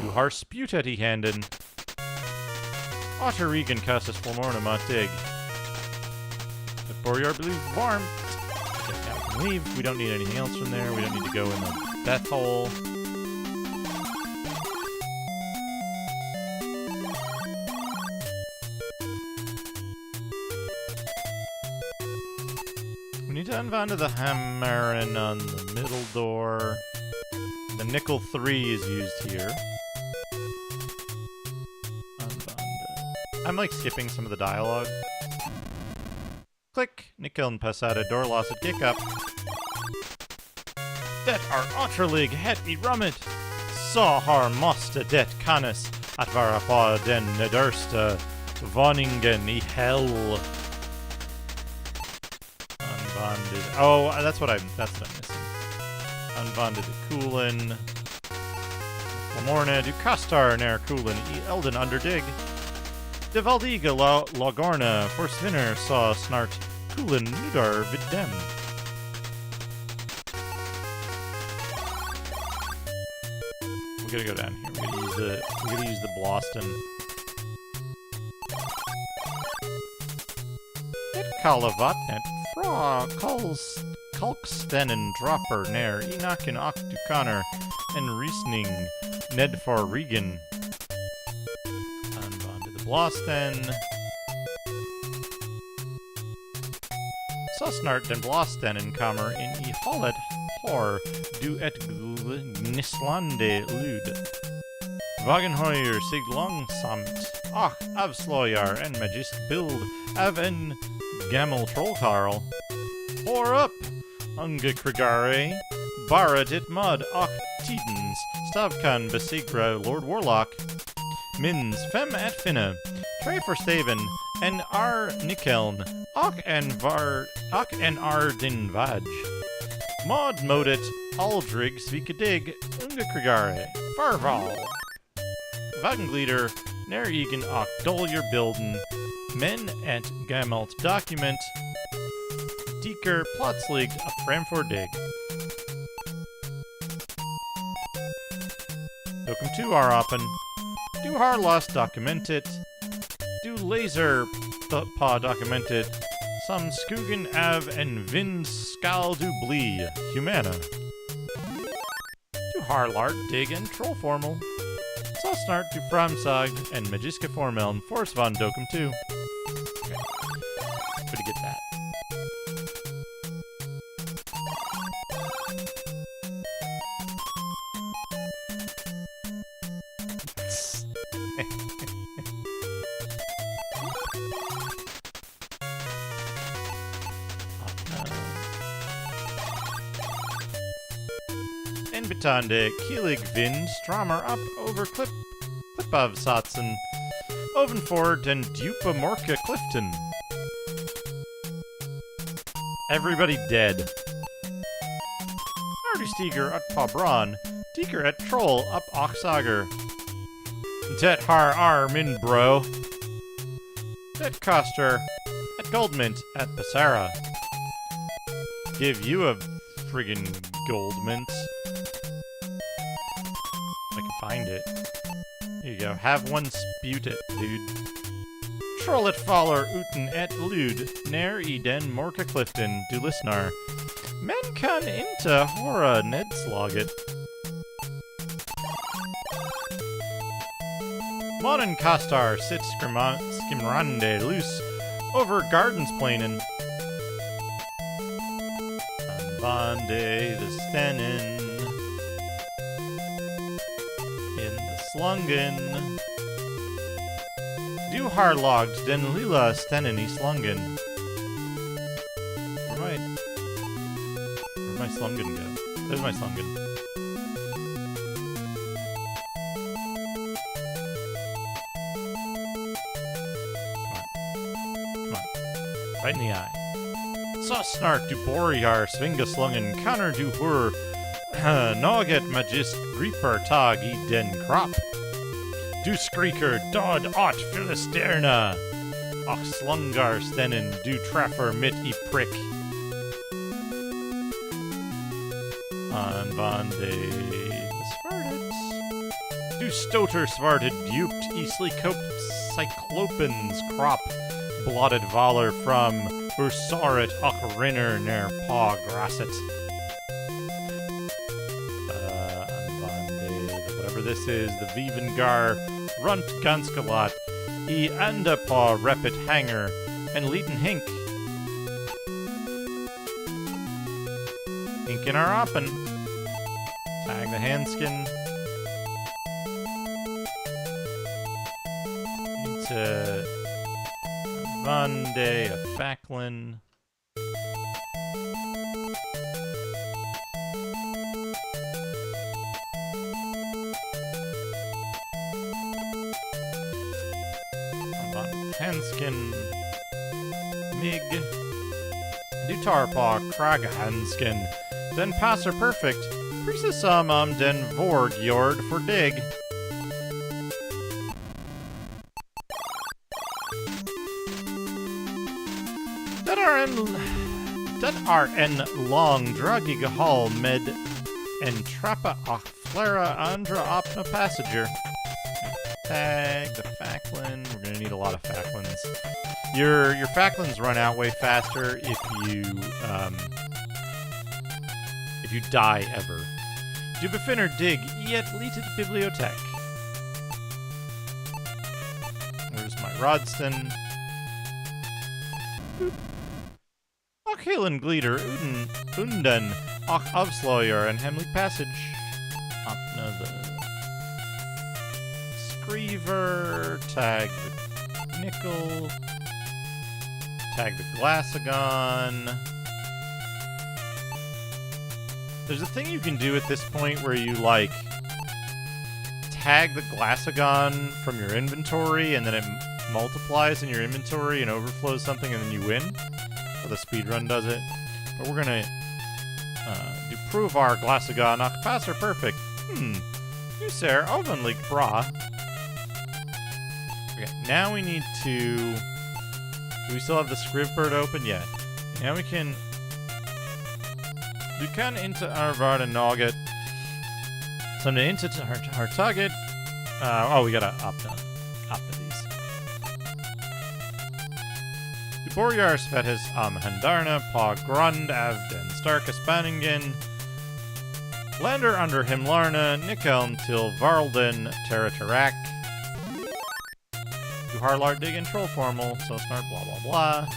Du har sputat I handen. Otter Regan kastas flamorna mat dig. Det borjar bli varmt. Okay, now we can leave. We don't need anything else from there. We don't need to go in the death hole. We need to unbind the Hammeren on the middle door. The Nickel 3 is used here. I'm like skipping some of the dialogue. Click. Nickel passade door loss at kick up. Det otterlig het I rummet. Så har måste det kannes att vara på den nedersta våningen I hell. Unbonded. Oh, that's what I'm missing. Unbonded Coolin. Lamorna du Castar ner Coolin. Elden Underdig. De Valdiga Lagorna Forsvinner saw Snart Coolin Nudar Videm. We gotta go down here. We're gonna use the Bloston. Et Kalavatnet Fra Kalkstenen Dropper Nair Enoch and Octucaner and Riesning Ned for Regan. Unbonded the Bloston. Sosnart den Bloston en Kammer in I Hollet Hor du et Gnislande Lud. Wagenheuer sig långsamt. Ach, avslöjar en magisk bild av en gammal trollkarl. Hår upp, unge krigare. Bara dit mud, ach tidens. Stavkan besigra Lord Warlock. Mins fem et finne. Tre for Staven, en ar Nikeln. Ach en ar din vaj. Mod modit Aldrig Svikadig unge krigare. Farval. Wagenglieder, ner igen och doljer bilden, men et gammalt document, diker plötsligt framför dig. Dokum 2 are open. Du har lost documentet. Du laser pa documentet. Som skugen av en vind skall du bli, humana. Du har lart dig en trollformel. Så snart du framsag en magiska formeln force van Dokum 2. Okay. Good to get that. En betande kielig vind strammer up over clip of Satsen, Ovenford and Dupa Morka Clifton. Everybody dead. Ardustiger at Pabron, Deeker at Troll up Oxager. Det har min bro. Det Coster at Goldmint at Passara. Give you a friggin' Goldmint. I can find it. Here you go. Have one spute it, dude. Trollet faller uten et lud, ner iden morka clifton, du listenar. Men kan inte hora nedslaget. Modern Castar sits skimrande loose over gardens planen. Unbonde the stennen. Slungen. Du har logged den lilla stennen I slungen. Where'd my slungen go? There's my slungen. Come on. Right in the eye. Så snart du borgar svinga slungen counter du hur något magisk griper tag I den kropp. Du skriker dod åt filisterna. Och slungar stennen du träffar mitt I prick. Anbande svartet. Du stoter svartet djupt I slikopt cyclopens kropp. Blotted valer from ursaret och rinner ner pa grasset. This is the Vivengar Runt Ganskalot I anda pa repet hanger and leeten hink. Hinkin are oppen. Tag the handskin. It's a Vande, a Facklin. Hanskin, Mig, Dutarpa Kraghanskin, den passer perfect, precis som den Vorgjord for dig. Det en långdragig hall med en trappa och flera andra öppna passager. Tag the Facklin. We're gonna need a lot of Facklins. Your Facklins run out way faster if you die ever. Du befinner dig i ett litet bibliotek. Where's my Rodston? Och helen glider unden och avslöjar en hemlig passage. Öppna the Screever, tag the nickel, tag the Glassagon. There's a thing you can do at this point where you, like, tag the Glassagon from your inventory and then it multiplies in your inventory and overflows something and then you win. Or the speedrun does it. But we're gonna do prove our Glassagon och passer perfect. You ser ovenlik bra. Okay, now we need to... Do we still have the Scrivbird open? Yeah. Now we can... Du kan inte arvara något som det inte har tagit. We gotta opt these. Du borgar svettes handarna på grund av den starka spänningen. Lander under himlarna nyckeln till Varlden Terratarak. Du har lärt dig en trollformel, så snart bla bla bla.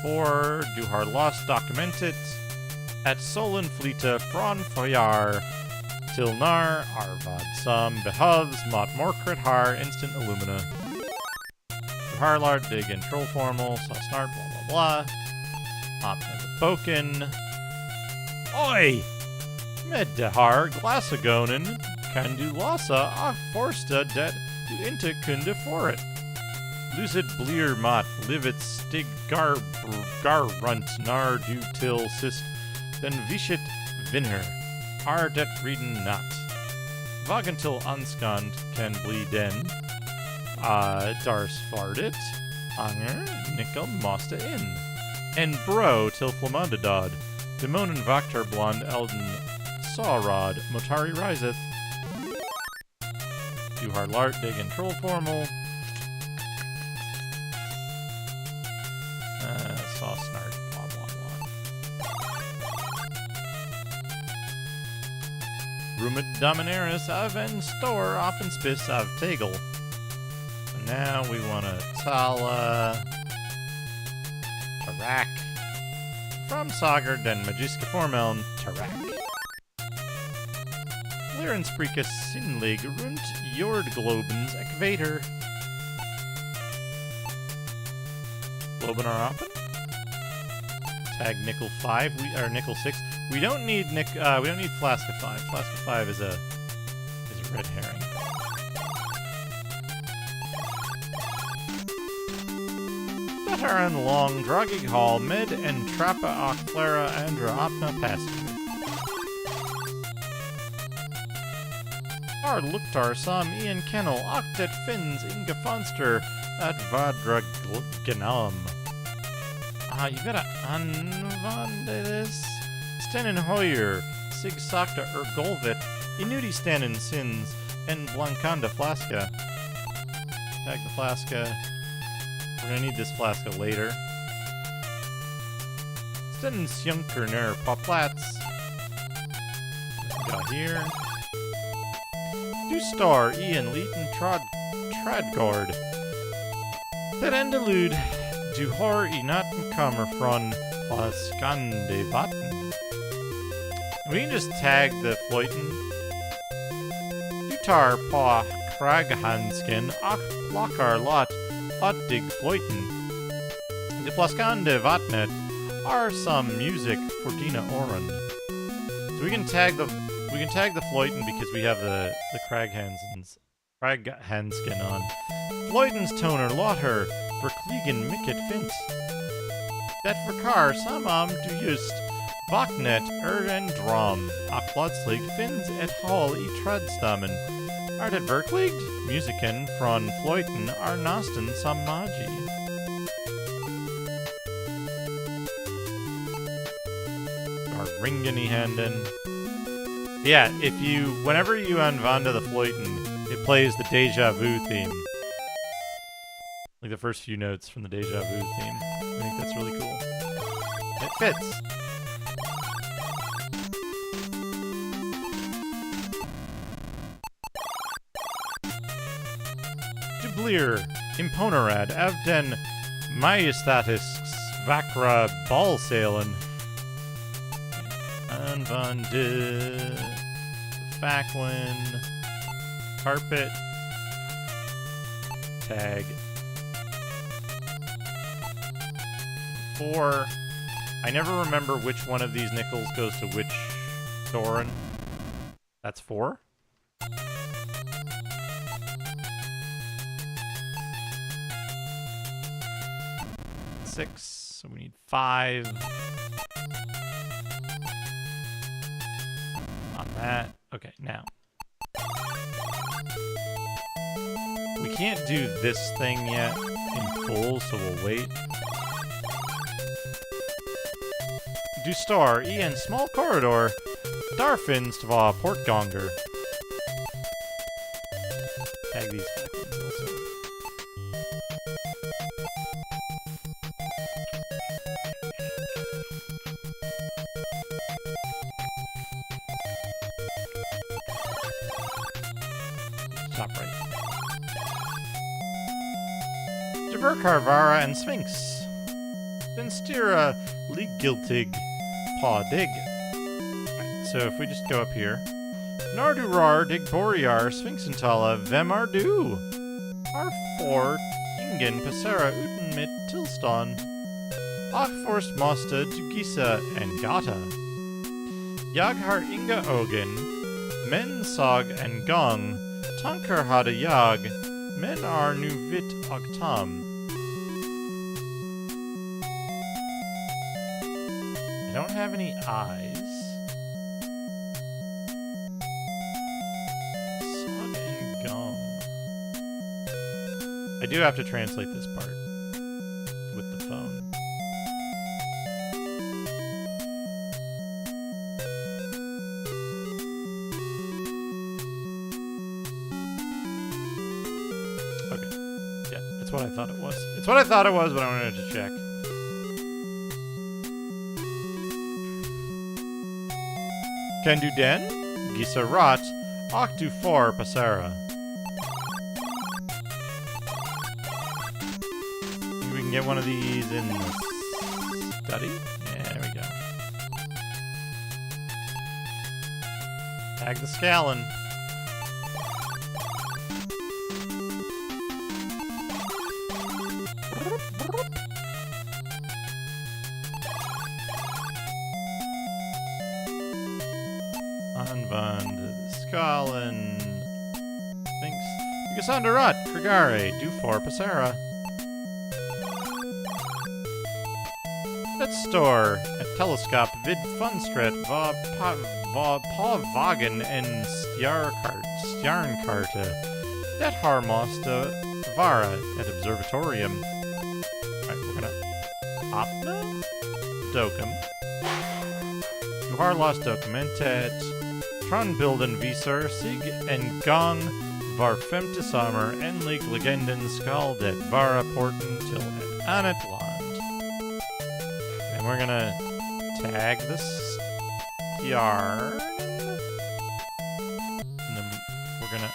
4. Du har lost dokumentet. At solen flyta från förjar till när arvad som behövs mot mörkret har instant illumina. Du har lärt dig en trollformel, så snart bla bla bla. Öppna the boken. Oj! Med det här Glassagonen kan du lösa och första det du inte kunde förut. Lucid blir mot livet stig garrunt när du till sist den vishet vinner. Har det redan natt. Vagen till anskand kan bli den. Dars fardet. Anger, nickel måste in. En bro till flamandadad. Demonen vaktar blond elden sawrod motari riseth. Du har lärt dig en trollformel. Saw snart, blah blah blah. Rumid dominaris av en stor offenspiss av tegel. So now we want to tala Tarak. From Sagar den Magiska Formeln Tarak. Lirensprika Sinlig runt Jordglobens Ekvator. Globen are open. Tag nickel 5, or nickel 6. We don't need Flask of 5. Flask of 5 is a red herring. That are en long dragig hall med en trappa och flera andra öppna passager. Har luktar som i en kennel och det finns inga fönster att vadra genom. You gotta använda this. Stännen höjer, sig sakta golvet, inuti stännen sins en blankanda flaska. Tag the flaska. We're gonna need this flaska later. Stännen sjunker ner på plats. Got here. Du står i en liten trädgård. Det enda lud du har i natten kommer från plaskande vatten. We can just tag the flöjten. Du tar på kraghandsken och plockar åt dig flöjten. Det plaskande vattnet har som music för dina öron. So we can tag the flöjten because we have the kraghandsken on. Flöjtens toner låter verkligen mycket fint. Det verkar som om du just vaknet ur en dröm och plötsligt finns ett hål i trädstammen. Är det verkligt? Musiken från flöjten är nästan som magi. Har ringen i handen. Yeah, whenever you använda the flöjten, it plays the Deja Vu theme. Like the first few notes from the Deja Vu theme. I think that's really cool. It fits. Dublir imponerad av den majestatisks vackra balsalen. Använde Facklin carpet tag 4. I never remember which one of these nickels goes to which Thorin. That's 4. Six, so we need 5 on that. Okay, now we can't do this thing yet in full, so we'll wait. Du står i en small corridor. Där finns två portgångar. Tag these back also. Top right. Diverkarvara and Sphinx. Venstira Ligiltig Pawdig. So if we just go up here. Nardurar Digboryar Sphinxentala Vemardu. R4 Ingen Passera Uten mit Tilston. Achforst Mosta Dugisa and Gata. Jaghar Inga Ogen. Men Sog and Gong. Tankar Hada Jag. Men are nu vit Ogtam. I don't have any eyes. Sog and Gong. I do have to translate this part with the phone. Okay. Yeah, it's what I thought it was. It's what I thought it was, but I wanted to check. Can du den? Gisarat. Och du for passera. Maybe we can get one of these in the study? Yeah, there we go. Tag the Scallon. Anvand, Scallon, Sphinx, Yugasandarat, Krigare, Dufor, Passera. Let's store a telescope vid Funstret, va Pavagen and Stjarnkarte. Det har måste vara at observatorium. Alright, we're gonna Opna Dokum. Du har lost dokumentet. Tronbilden visar sig en gång var femte sommar enlig legenden skall det vara porten till ett annat land. And we're gonna tag this yarn. And then we're gonna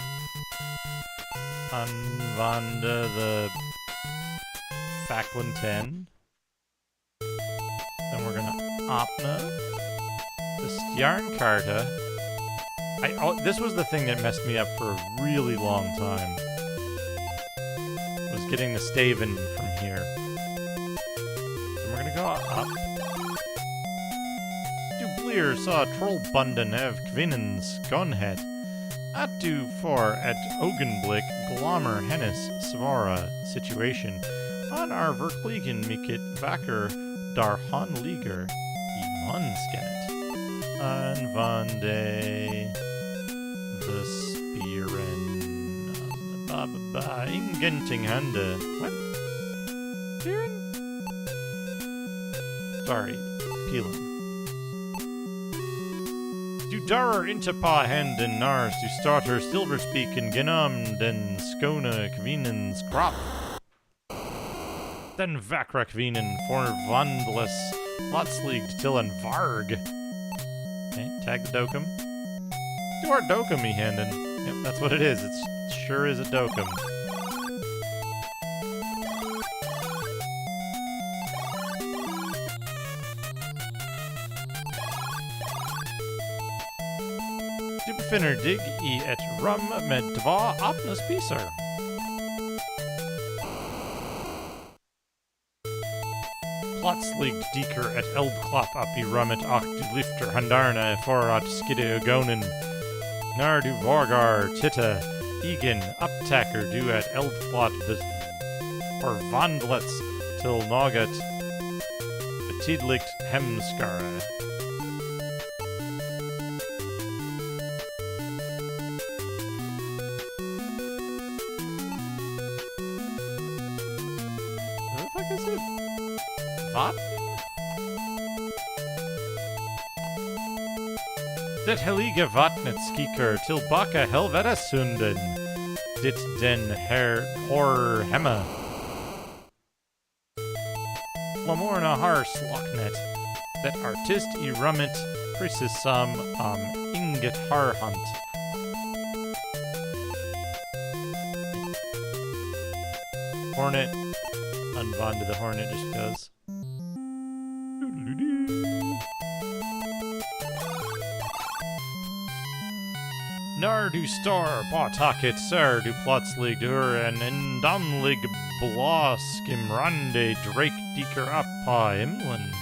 använda the Facklin 10. Then we're gonna opna the Stjarnkarta. This was the thing that messed me up for a really long time. Was getting the Staven from here. And we're gonna go up. Du blir så trollbunden av kvinnans skönhet att du får ett ögonblick glömmer hennes svåra situation. Han är verkligen mycket vacker Dar han liger I munskennet. An vande the spiren ba ingenting hande. What? Spiren? Sorry, Peelan. Du darer inte pa händen nars du starter silverspiken genom den skåne kvinnens kropp. Den vackra kvinnan förvandlas plötsligt till en varg. Okay, tag the dokum. You are dokum I handen. Yep, that's what it is. It sure is a dokum. Du befinner dig I ett rum med dva öppna spisar. Plötsligt dyker ett eldklapp upp I rummet och du lyfter handarna för att skidda ögonen. När du vågar titta igen upptäcker du att eldklapp förvandlats till något betydligt hemskare. What the fuck is it? Vatten? Det heliga vattnet skriker tillbaka helvetesunden. Dit den hör hemma. Flamorna har slocknat. Det artist I rummet precis som inget har hänt. Hornet. Unbond the hornet just goes. När du står på taket ser du plötsligt hur en endomlig blåskimrande dräkt dyker upp på himlen.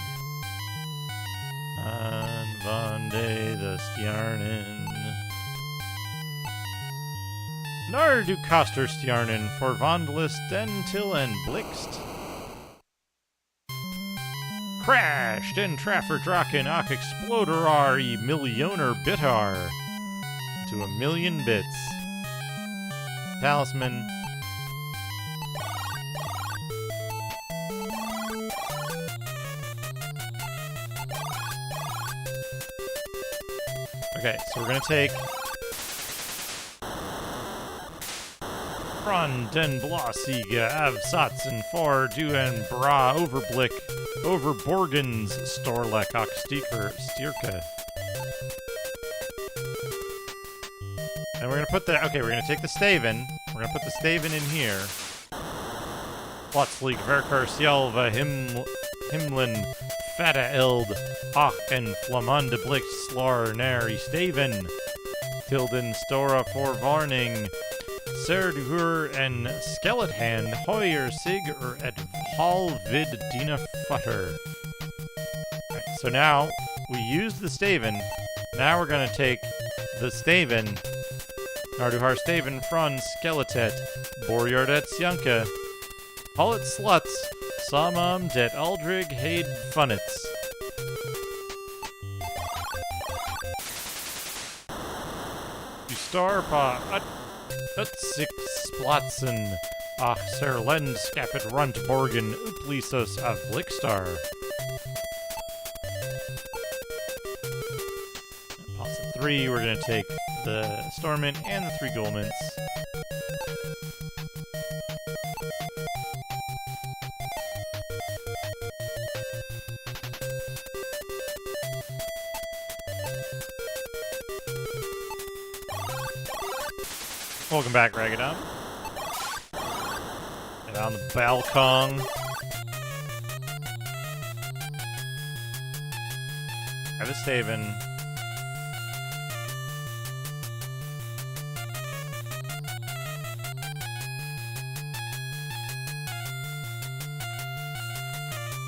Använde the stjärnen. När du kastar stjärnen förvandlas den till en blixt. Crash! Den träffar draken och exploderar I miljoner bitar. To a million bits. Talisman. Okay, so we're gonna take från den blåsiga avsatsen för du en bra överblick över borgens storlek och styrka. And we're gonna put the, okay, we're gonna take the staven. We're gonna put the staven in here. Plötsligt verkar själva himlen fatta eld och en flammande blixt slår ner I staven. Till den stora förvarning ser du hur en skelethand höjer sig ur ett hål vid dina fötter. Right, so now, we use the staven. Now we're gonna take the staven. När du har staven från skeletet, börjar det sjunka. Hållet sluts, som om det aldrig hade funnits. Du står på utsiktsplatsen och ser landskapet runt borgen upplysas av blixtar. Pasta 3, we're gonna take the Stormint and the 3 Golemints. Welcome back, Ragadon. And on the balcony. Have a staven.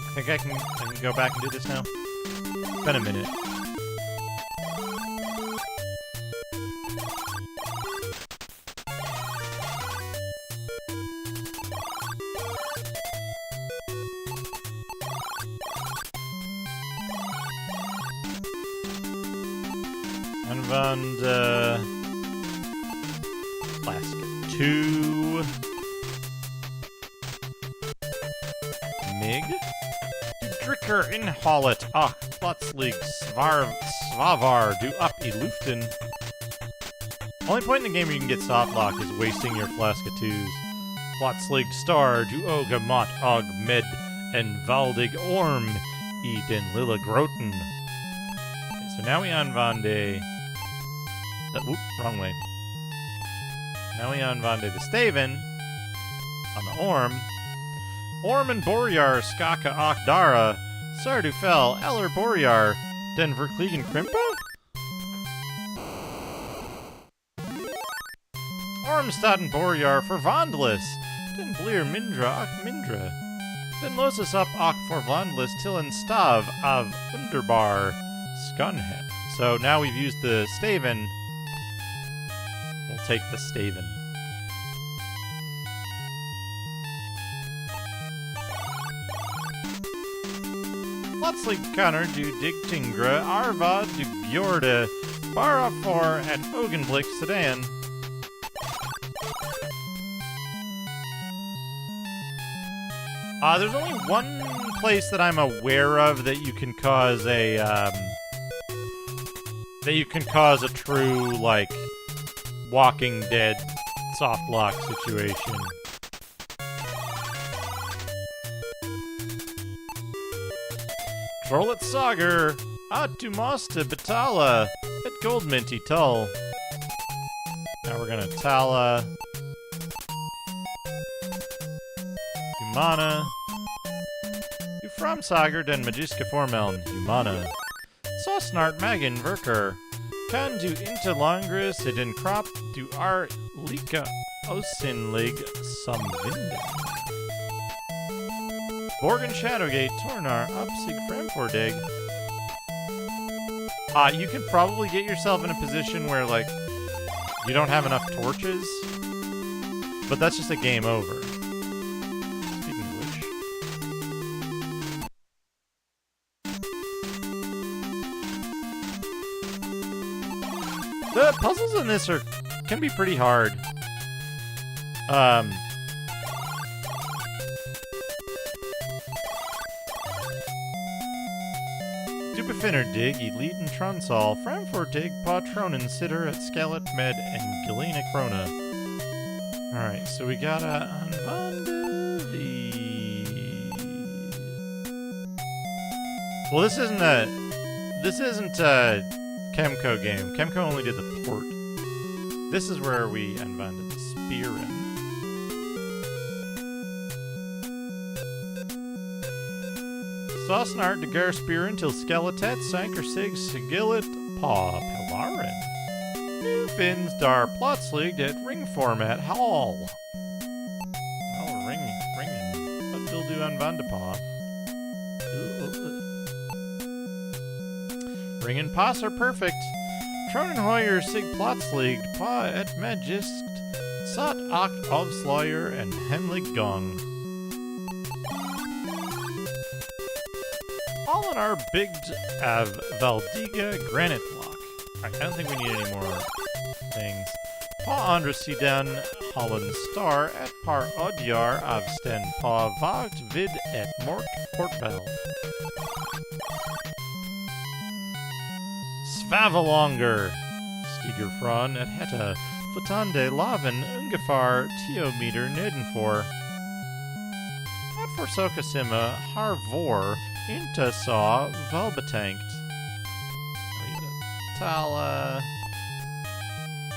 I think I can go back and do this now. It's been a minute. Anvand Flask 2. Mig. Dricker in Hollet. Ach, Plutzlig, Svavar, do up I Luften. Only point in the game where you can get soft lock is wasting your Flask of 2s. Plutzlig, Star, do Oga, Mott, Og, Med, and Valdig Orm, I den Lilla Groten. Okay, so now we Anvande. Whoop, wrong way. Now we Anvande the Staven on the Orm. Orm and Boryar, Skaka Akdara, Sardufel, Eller Boryar, Den Verkligen Krimpa? Ormstaden Boryar for Vandalus, Den Bleer Mindra Ak Mindra, Den Loses up Ak for Vandalus Tillen Stav of Underbar Skunhead. So now we've used the Staven. We'll take the Staven. Plutzlig Connor du Digtingra, Arva du Bjorda, Barafor, and Ogenblick Sedan. There's only one place that I'm aware of that you can cause a, true, like, Walking Dead soft lock situation. Trollet Sagar, Atumasta Batala, at Goldminty Tull. Now we're gonna Tala. Humana. Du Framsager den Magiska Formeln, Humana. Sosnart Magen Verker. Kan du Interlangris den Krop du Ar Lika Osinlig Samvinden. Borgen Shadowgate, Tornar, Upsig Framfordeg. You can probably get yourself in a position where, like, you don't have enough torches, but that's just a game over. Speaking of which. The puzzles in this can be pretty hard. Befinner dig, I Leiden Tronsal, Framford dig, Patronen Sitter at Skelet Med, and Galena Krona. Alright, so we gotta unbundle the... Well, this isn't a Chemco game. Chemco only did the port. This is where we unbundled the Spearin. Sosnart de Garspirin till Skeletet, Sanker Sig, Sigillet, Paw, Pelarin. New Fins dar Plotslig at Ring Format Hall. Oh, ringing. What will do on Vandepaw? Ring and Pass are perfect. Tronenhoyer Sig Plotslig, Pa et Magist, Sot Oct Ovslayer, and Hemlig Gong. All in our big Valdiga Granite Block. Alright, I don't think we need any more things. Pa Andrasidan Holland Star at Par Odyar Avsten Pa Vagt Vid et Mort Portbell. Svavalonger Stigerfron at Hetta Flotande Laven Ungefar Teometer Nedenfor. At Forsokasima Harvor Inta saw Valbetankt. Tala,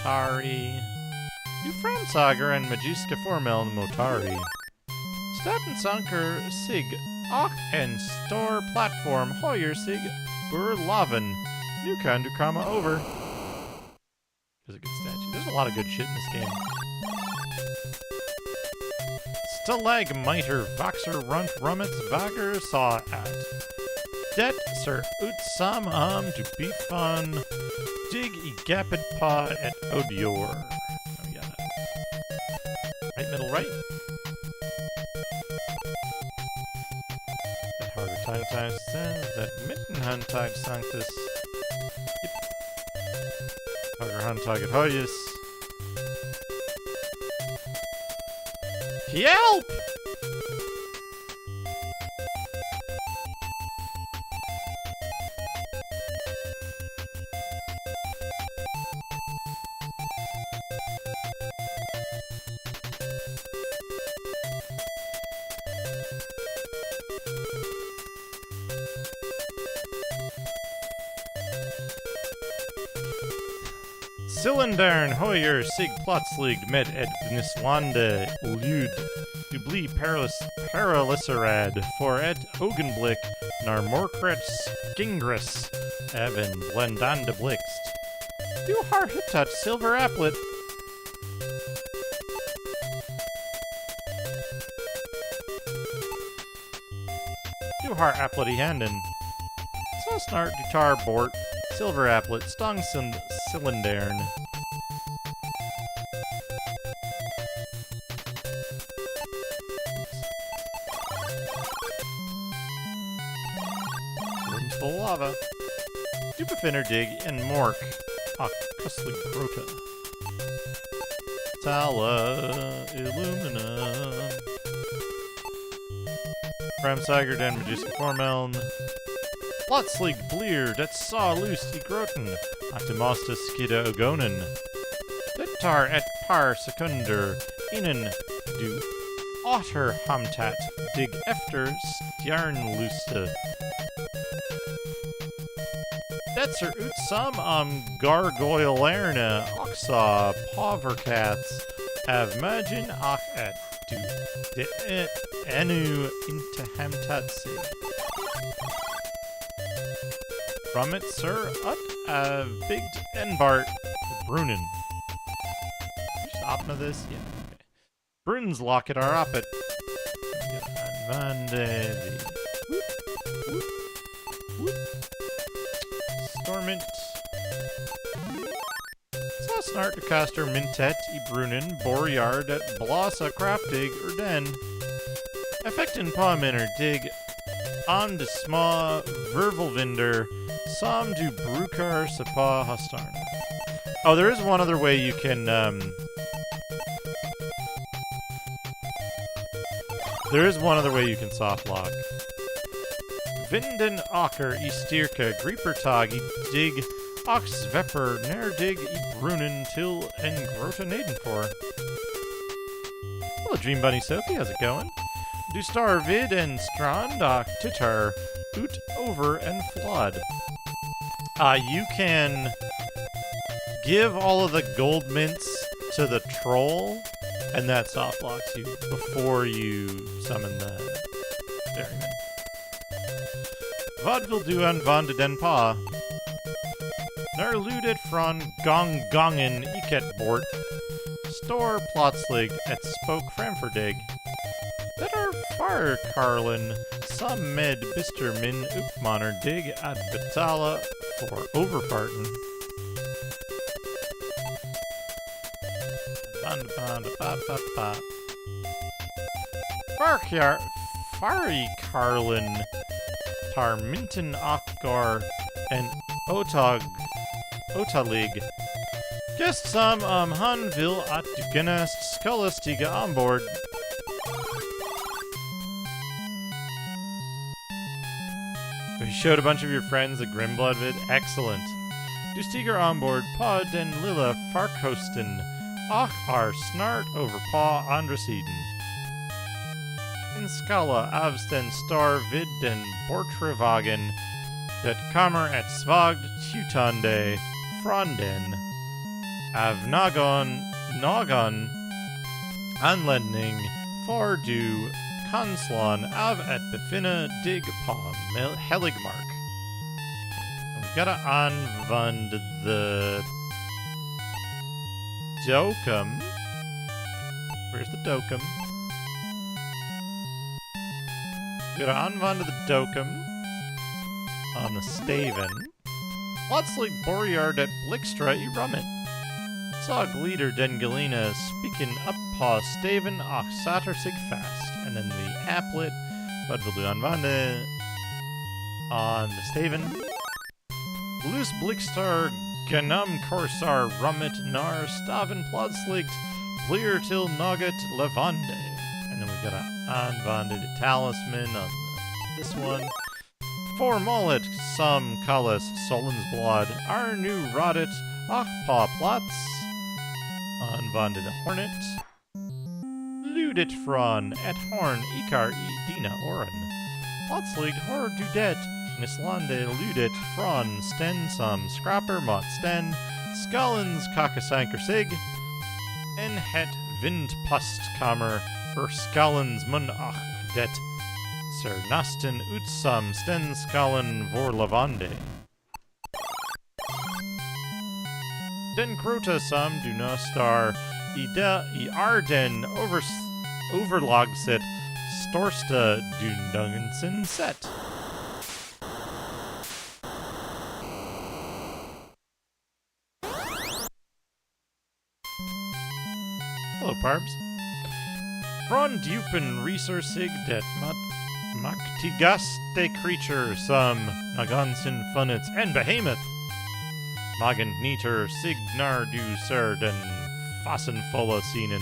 Tari, Uframsager and Magiska Formel Motari. Staten Sunker Sig Ak and Store Platform Hoyer Sig Burlaven. Nukan Dukrama over. There's a good statue. There's a lot of good shit in this game. Stalagmiter Voxer Runt Rummets Vager Saw at Det Sir Utsam to be fun Dig Egapid Pa at Odior. Oh, we got it. Right, middle, right. That harder title times that Mittenhuntide Sanctus. Yep. Tagerhan Taget Hoyus. Help! Cylindern Hoyer Sig Plotslig met et Gniswande Lud Dubli Paralisserad for et Ogenblick nar Morkret Skingris Evan Blendande Blixt. Du har hittat Silver Applet. Du har Applet i handen. Så snart du tar bort Silver Applet Stongsen Cylindern. Room's full of lava. Du befinner dig en Mork. Ach, kustlig grota. Tala Illumina. Framsiger den Magiska Formeln. Plotslig Bleer, det saw loose i groten. Atemastas skida ogonen. Littar et par sekunder innen du otter hamtat dig efter stjärnluste. Detser utsam gargoylerna oxa povercats av magin ach et du de enu inte hamtat sig. From it, sir, ut bigt enbart Brunnen. Just opna this? Yeah, okay. Brunnen's locket are op it. Stormint. Så snart du kaster mintet i Brunnen, Borjard et blåsa kraftig den. Effekten på minner dig on de små vervelvinder som du brukar sapa hastarn. Oh, there is one other way you can, there is one other way you can softlock. Vinden akker i styrka griepertag i dig oxvepper ner dig i brunnen till en grota nedenfor. Hello, Dream Bunny Sophie, how's it going? Du star vid en strand titar ut over and flood. You can give all of the gold mints to the troll, and that softlocks you before you summon the ferryman. Vad vill du använda den på? När ludet från gongongen iket bort, står plötsligt ett spok framför dig. Det är Firecarlin som med bister min uppmanar dig att betala för överfarten. Firecarlin tar minten akgar en otalig. Just som han vill att du genast skulle stiga ombord. You showed a bunch of your friends the Grimblood vid? Excellent. Du stiger ombord på den lilla farkosten och är snart över på andra sidan. En skala avstånd står vid den bortre det kommer ett svagt tutande från den. Av någon anledning får du konslån av att befinna dig på Heligmark. We gotta använda the Dokkum. Where's the Dokkum? We gotta använda the Dokkum on the Staven. Plötsligt Borjard at Blixtra i rummet. Saw Gleeder den Galena speaking up på Staven och satter sig fast. And then the applet, vad vill du använda on the Staven? Loose Blixtar Ganum Corsar Rummet Nar Staven Plodslicht Clear Till Nugget Levande. And then we've got an Anvanded Talisman on this one. For Mullet, Some Cullis, Solin's Blood, Arnu Roddet, Achpaw Plots, Anvanded Hornet, Ludit Fron, Et Horn, Ikar Dina Oren, Plotslig, Hor Dudet, Nislande, Ludit, Fron, Sten, Some, Scrapper, Mott Sten, Skullens, Kakasanker Sig, En Het Vind Pustkamer, Skullens Mun Ach Det, Sir Nasten Utsam, Sten Skallen Vorlavande. Den Krota Sam Dunastar, I Arden Overlogset, Storsta Dunungensen Set. Hello, Parbs. Från djupen reser sig det maktigaste creature som någonsin funnits en behemoth. Magen niter signar du ser den fasenfulla scenen.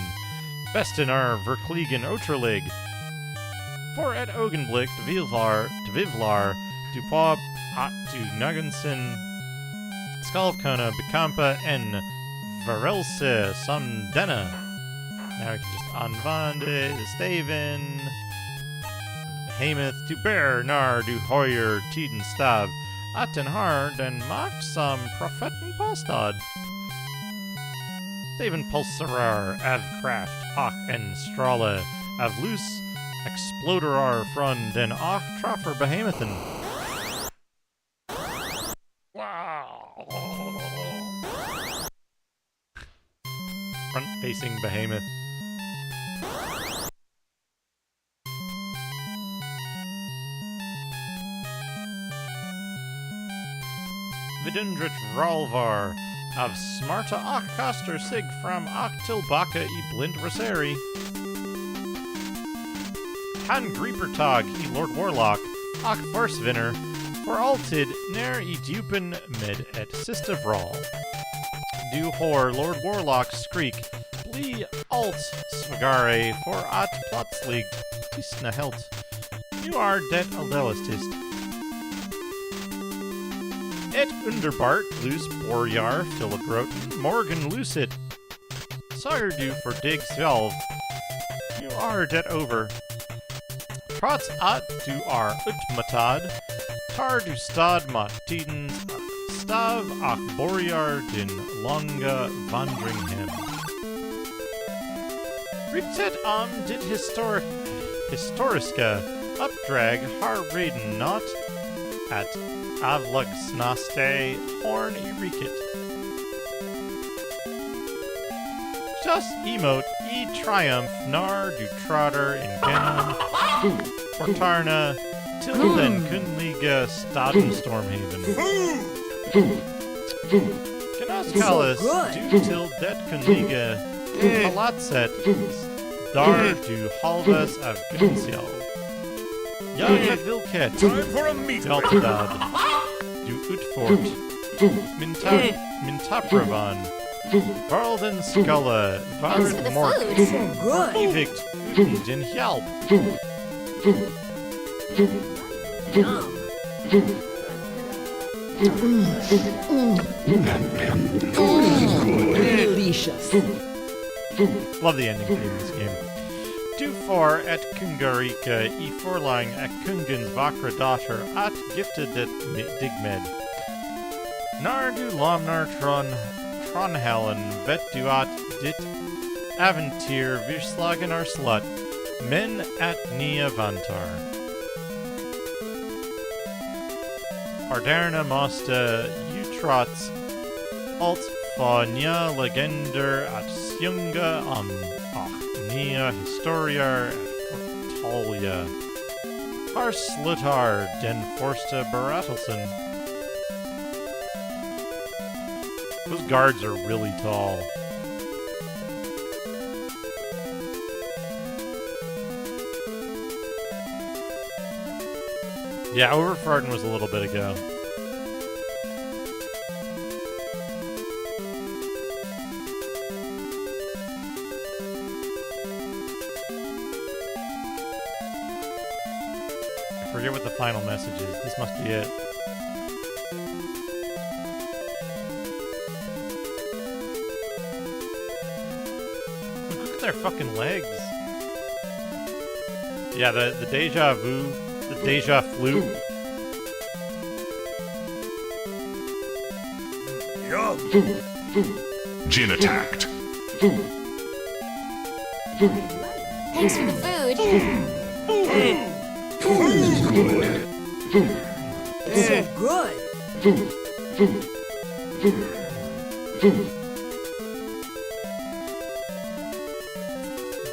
Besten verkligen otrolig. För ett ögonblick tvivlar du på att du någonsin ska kunna bekämpa en varelse som denna. Now we can just använda the staven. Behemoth to bear nar du höjer tiden stav. Att den har den makt som profeten påstod. Staven pulsarar av kraft och en stråle av lus exploderar från den och träffar behemoten. Front-facing behemoth. Vidundret Ralvar av smarta och kastar sig fram och tillbaka i blind roseri. Han griper tag i Lord Warlock och försvinner för alltid ner i djupen med ett sista vral. Du hör Lord Warlock skrik bli allt svagare för att plötsligt tystna helt. Nu är det alldeles tyst. Ett underbart lus borgar Philgroten Morgan lucid. Sager du för dig själv. Nu är det över. Trots att du är utmattad tar du stad mot tidens stav och börjar din långa vandring hem. Riktigt om ditt historiska uppdrag har redan nått att avlägsnaste horn i riket. Just emot i triumph när du trådar igenom portarna till den kungliga staden Stormhaven. Kanaskalis du till det kungliga palatset där du hålls av Gunsial. Jag är vilket deltad du utfort min tapravan Varlden skalla vard mork evigt din hjälp. Delicious. Love the ending theme in this game. Du får ett kungarika i förlang att kungens vackra dotter att gifted det digmed. När du lämnar Tronhallen vet du att ditt äventyr virslagen är slut, men att nya vantar. Arderna måste ju trots allt få nya legender att sjunga om och nya historier att förtälja. Här slutar den första berättelsen. Those guards are really tall. Yeah, Overfarden was a little bit ago. sausages. This must be it. Look at their fucking legs. Yeah, the deja vu, the deja flute. Jin attacked. Thanks for the food. It's so good.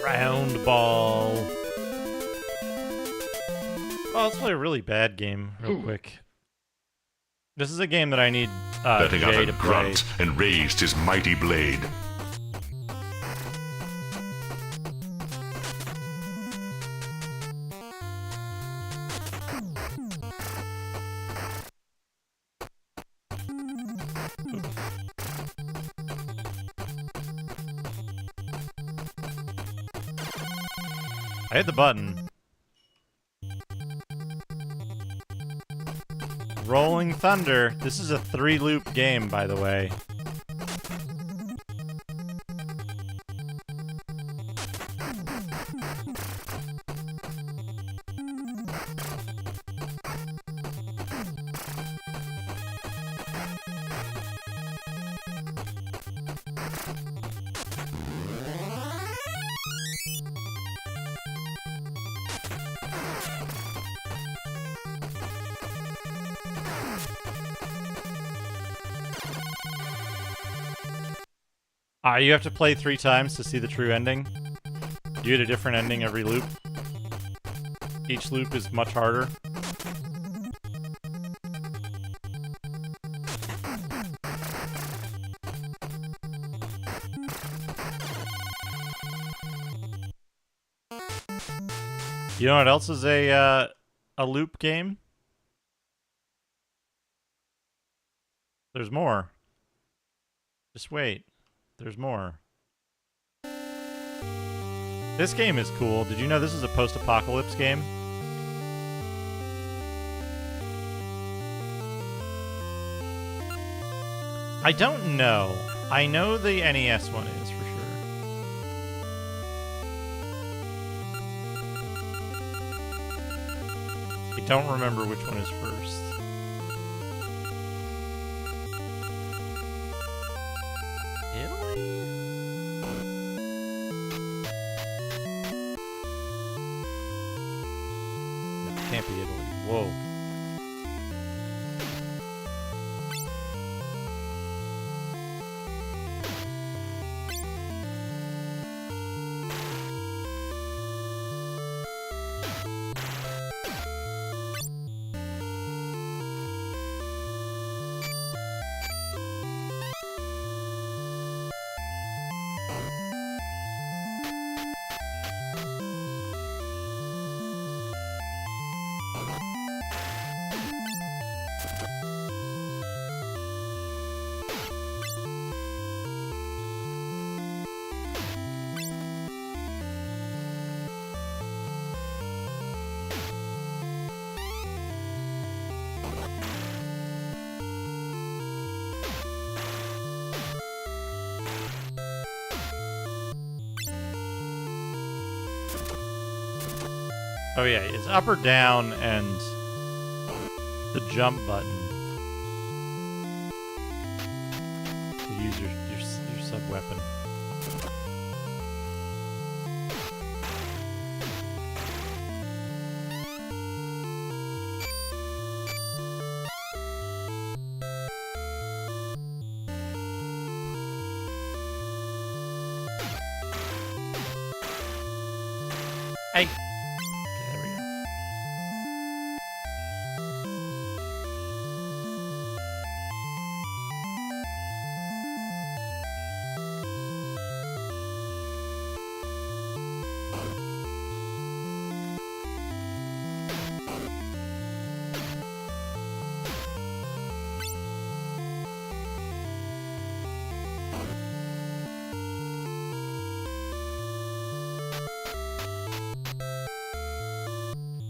Round ball. Oh, let's play a really bad game real quick. This is a game that I need Letting out Jay a to play. grunt and raised his mighty blade. I hit the button. Rolling Thunder. This is a 3-loop game, by the way. You have to play 3 times to see the true ending. You get a different ending every loop. Each loop is much harder. You know what else is a loop game? There's more. Just wait. There's more. This game is cool. Did you know this is a post-apocalypse game? I don't know. I know the NES one is for sure. I don't remember which one is first. Italy? No, it can't be Italy. Whoa. Oh yeah, it's up or down and the jump button. To use your sub weapon. Hey. There we go.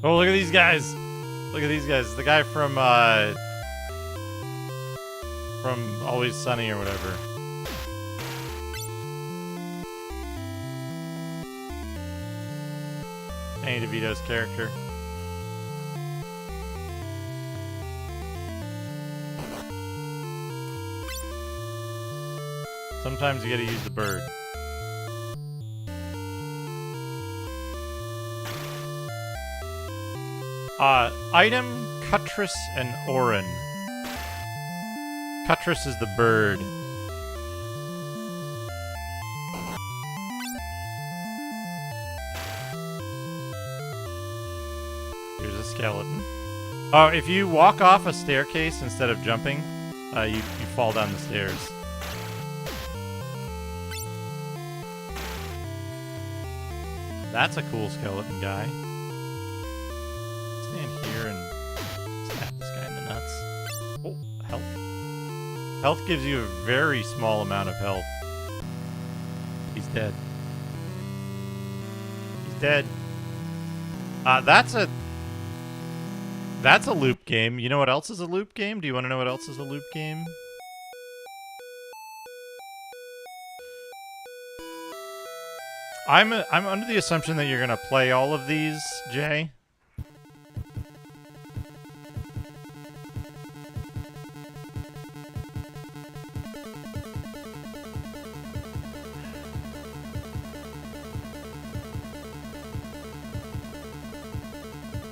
Oh, look at these guys. Look at these guys. The guy from Always Sunny or whatever. Danny DeVito's character. Sometimes you gotta use the bird. Item, Cuttress, and Orin. Cuttress is the bird. Here's a skeleton. Oh, if you walk off a staircase instead of jumping, you fall down the stairs. That's a cool skeleton guy. Stand here and snap this guy in the nuts. Oh, health. Health gives you a very small amount of health. He's dead. He's dead. That's a loop game. You know what else is a loop game? Do you want to know what else is a loop game? I'm under the assumption that you're gonna play all of these, Jay.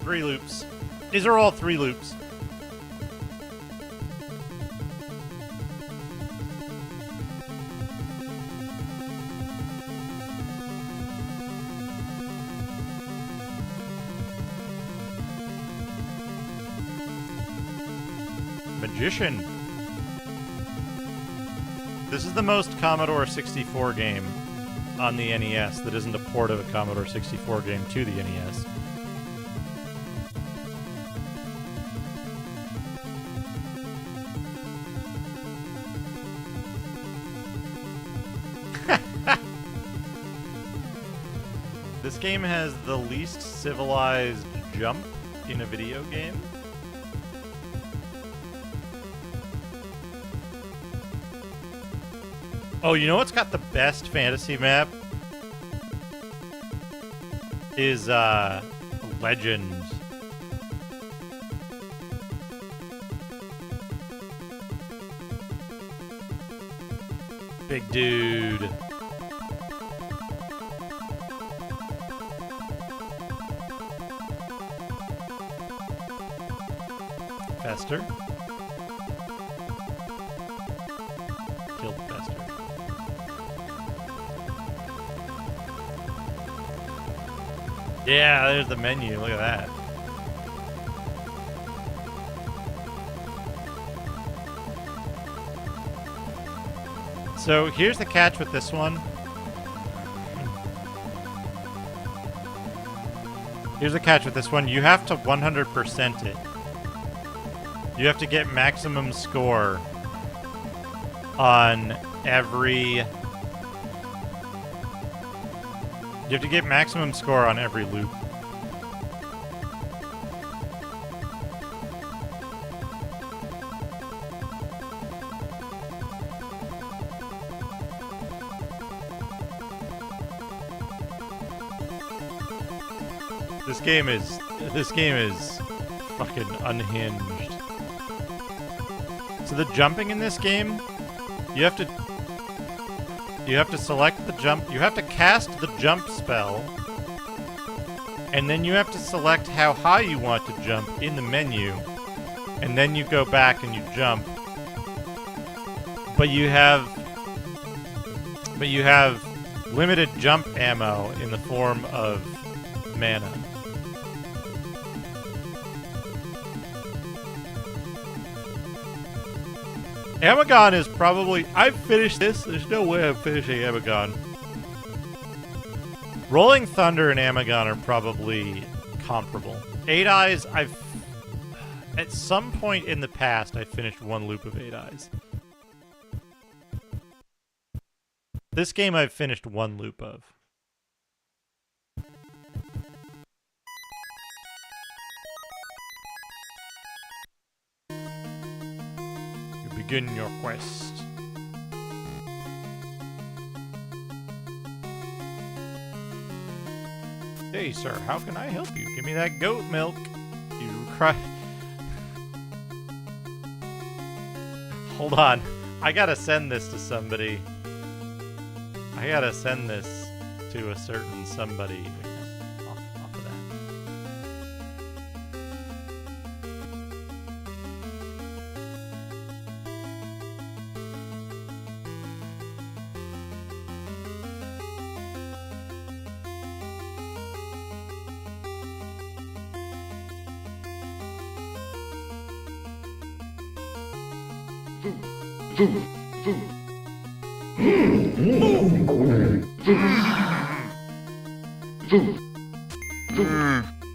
Three loops. These are all 3 loops. Magician. This is the most Commodore 64 game on the NES that isn't a port of a Commodore 64 game to the NES. This game has the least civilized jump in a video game. Oh, you know what's got the best fantasy map? Is, Legend. Big dude. Fester. Killed Fester. Yeah, there's the menu. Look at that. So here's the catch with this one. Here's the catch with this one. You have to 100% it. You have to get maximum score on every... You have to get maximum score on every loop. This game is fucking unhinged. So the jumping in this game, you have to select the jump, you have to cast the jump spell, and then you have to select how high you want to jump in the menu, and then you go back and you jump. But you have limited jump ammo in the form of mana. Amagon is probably... I've finished this. There's no way I'm finishing Amagon. Rolling Thunder and Amagon are probably comparable. 8 Eyes, at some point in the past, I finished one loop of 8 Eyes. This game I've finished one loop of. begin your quest. Hey, sir, how can I help you? Give me that goat milk. You cry. Hold on. I gotta send this to somebody. I gotta send this to a certain somebody. Wait, no, off of that.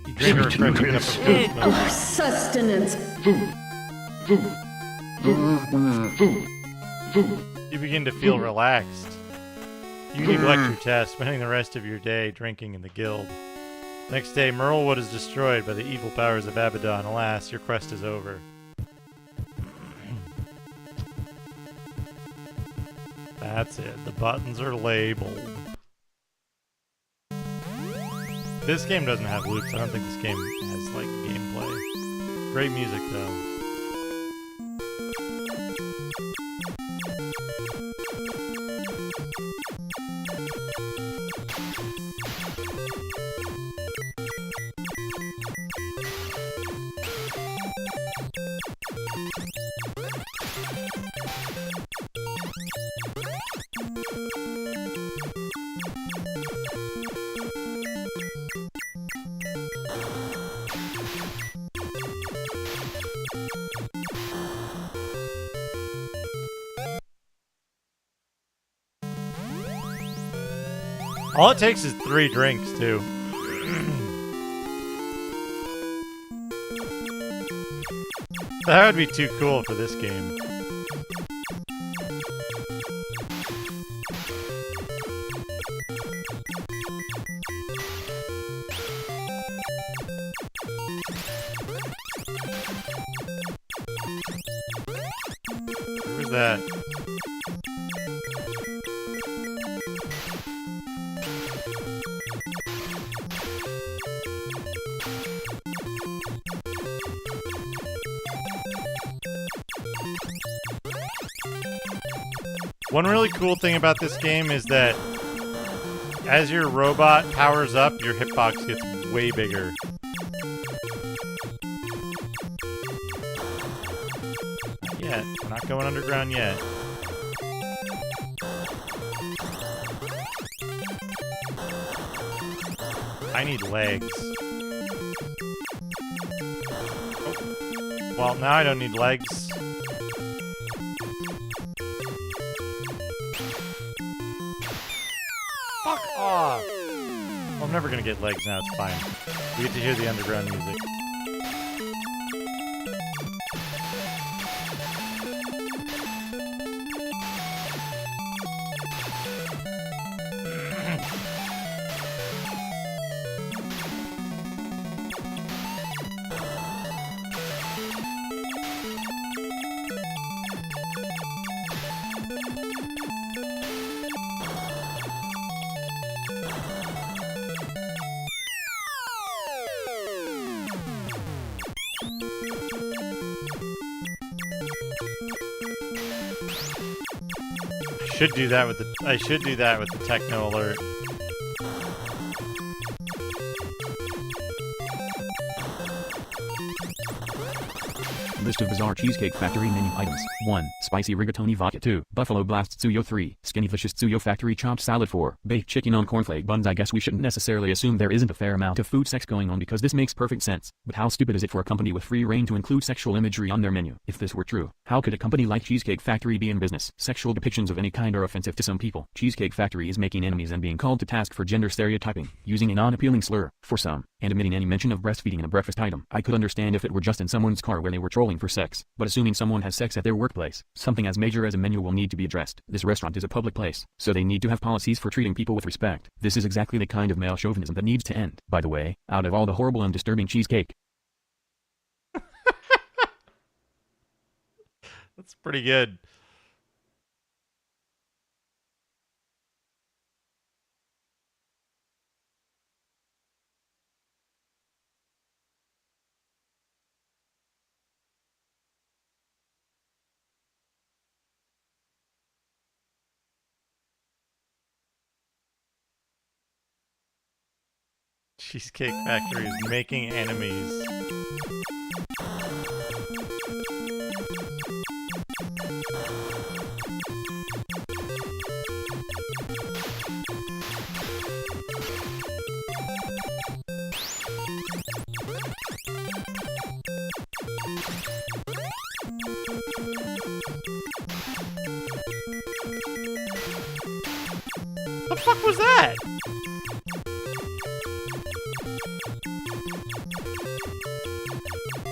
You drink a refreshing cup of goat's milk. Sustenance. You begin to feel relaxed. You neglect your task, spending the rest of your day drinking in the guild. Next day, Merlewood is destroyed by the evil powers of Abaddon. Alas, your quest is over. That's it. The buttons are labeled. This game doesn't have loops. I don't think this game has, like, gameplay. Great music, though. All it takes is 3 drinks, too. That would be too cool for this game. Where's that? One really cool thing about this game is that as your robot powers up, your hitbox gets way bigger. Not yet. We're not going underground yet. I need legs. Oh. Well, now I don't need legs. Fuck off! Well, I'm never gonna get legs now, it's fine. We get to hear the underground music. I should do that with the techno alert. List of bizarre Cheesecake Factory menu items. 1. Spicy rigatoni vodka. 2. Buffalo Blast Tsuyo. 3. Skinny Vicious Tsuyo Factory chopped salad. 4. Baked chicken on cornflake buns. I guess we shouldn't necessarily assume there isn't a fair amount of food sex going on because this makes perfect sense. But how stupid is it for a company with free reign to include sexual imagery on their menu? If this were true, how could a company like Cheesecake Factory be in business? Sexual depictions of any kind are offensive to some people. Cheesecake Factory is making enemies and being called to task for gender stereotyping, using a non-appealing slur, for some, and omitting any mention of breastfeeding in a breakfast item. I could understand if it were just in someone's car where they were trolling for sex, but assuming someone has sex at their workplace, something as major as a menu will need to be addressed. This restaurant is a public place, so they need to have policies for treating people with respect. This is exactly the kind of male chauvinism that needs to end. By the way, out of all the horrible and disturbing cheesecake That's pretty good. Cheesecake Factory is making enemies. The fuck was that?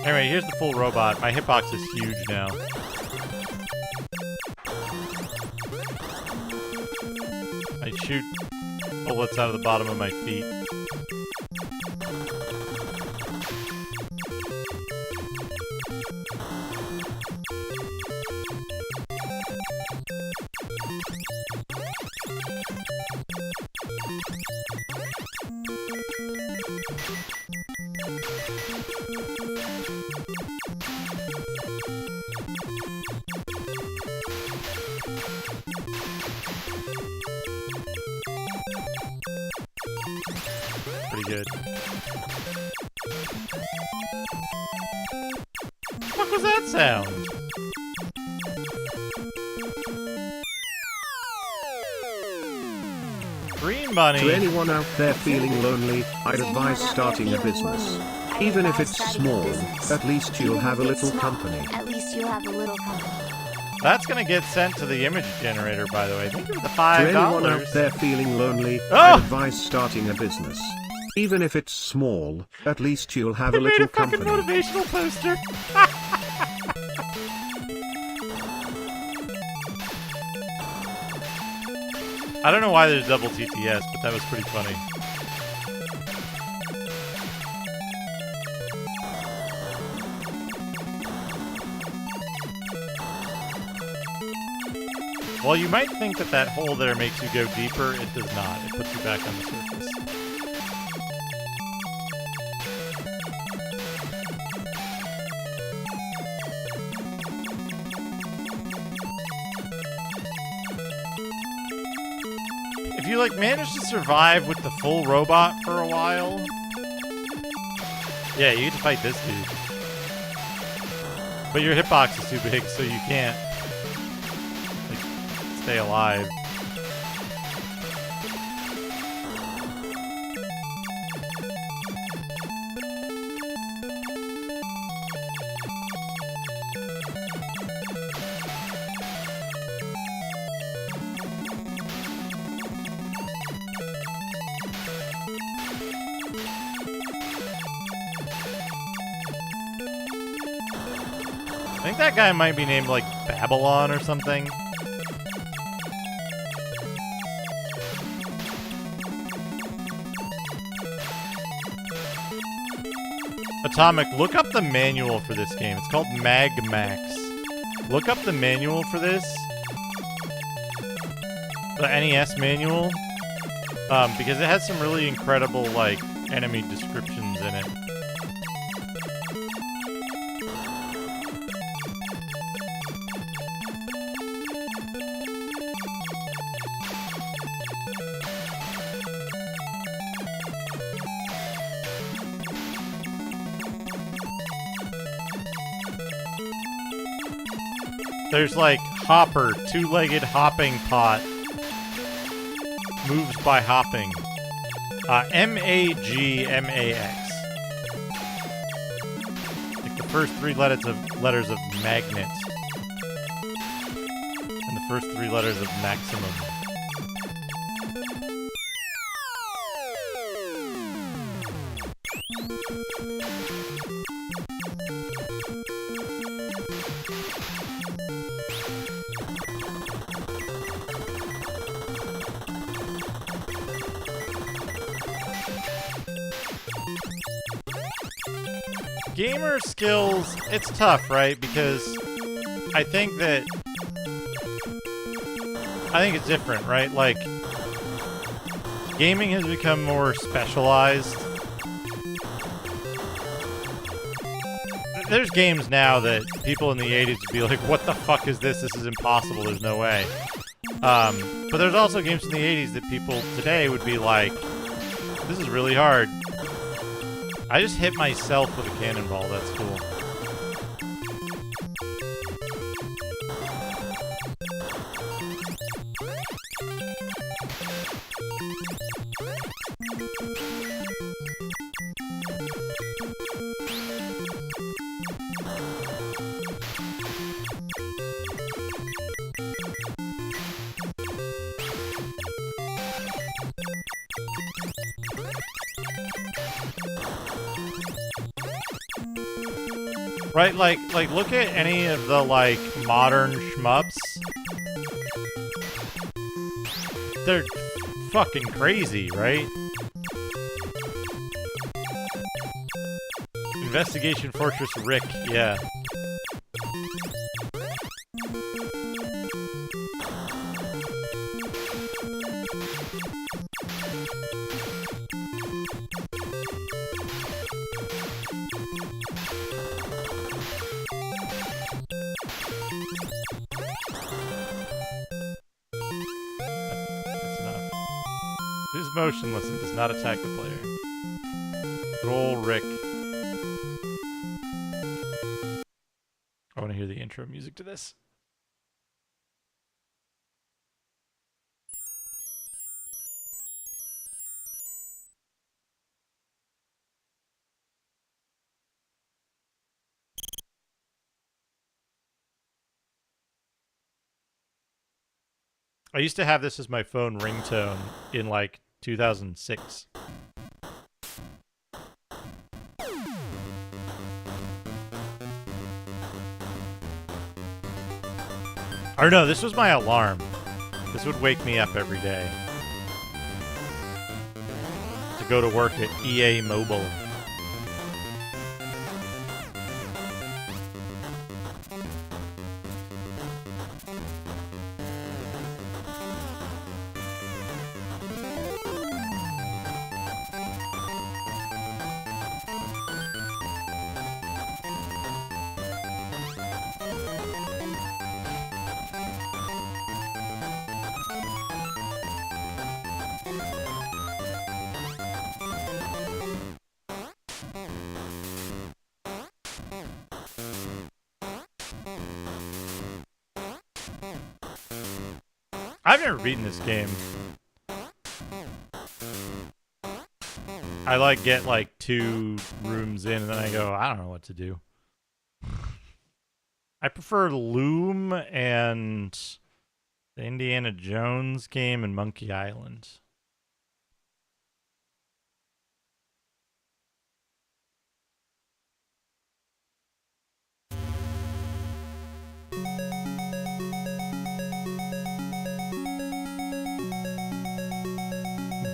Anyway, here's the full robot. My hitbox is huge now. I shoot bullets out of the bottom of my feet. Pretty good. What was that sound? Green bunny. To anyone out there feeling lonely, I'd advise starting a business. Even if it's small, at least you'll have a little company. At least you'll have a little company. That's gonna get sent to the image generator, by the way. Thank you for the To $5. anyone out there feeling lonely, Oh! I'd advise starting a business. Even if it's small, at least you'll have a I made little a fucking company. motivational poster. I don't know why there's double TTS, but that was pretty funny. While you might think that that hole there makes you go deeper, it does not. It puts you back on the surface. If you like manage to survive with the full robot for a while, yeah, you get to fight this dude. But your hitbox is too big, so you can't like stay alive. I think that guy might be named like Babylon or something. Atomic, look up the manual for this game. It's called Mag Max. Look up the manual for this. The NES manual. Because it has some really incredible, like, enemy descriptions in it. There's like Hopper, two-legged hopping pot. Moves by hopping. M-A-G-M-A-X. Like the first three letters of magnet. And the first three letters of maximum. Gamer skills, it's tough, right? Because I think it's different, right? Like, gaming has become more specialized. There's games now that people in the 80s would be like, what the fuck is this? This is impossible. There's no way. But there's also games in the 80s that people today would be like, this is really hard. I just hit myself with a cannonball. That's cool. Right, like look at any of the like modern shmups. They're fucking crazy, right? Investigation Fortress Rick, yeah. Motionless and does not attack the player. Good old Rick. I want to hear the intro music to this. I used to have this as my phone ringtone in like 2006. Or no, this was my alarm. This would wake me up every day to go to work at EA Mobile. I've never beaten this game. I like get like 2 rooms in and then I go, I don't know what to do. I prefer Loom and the Indiana Jones game and Monkey Island.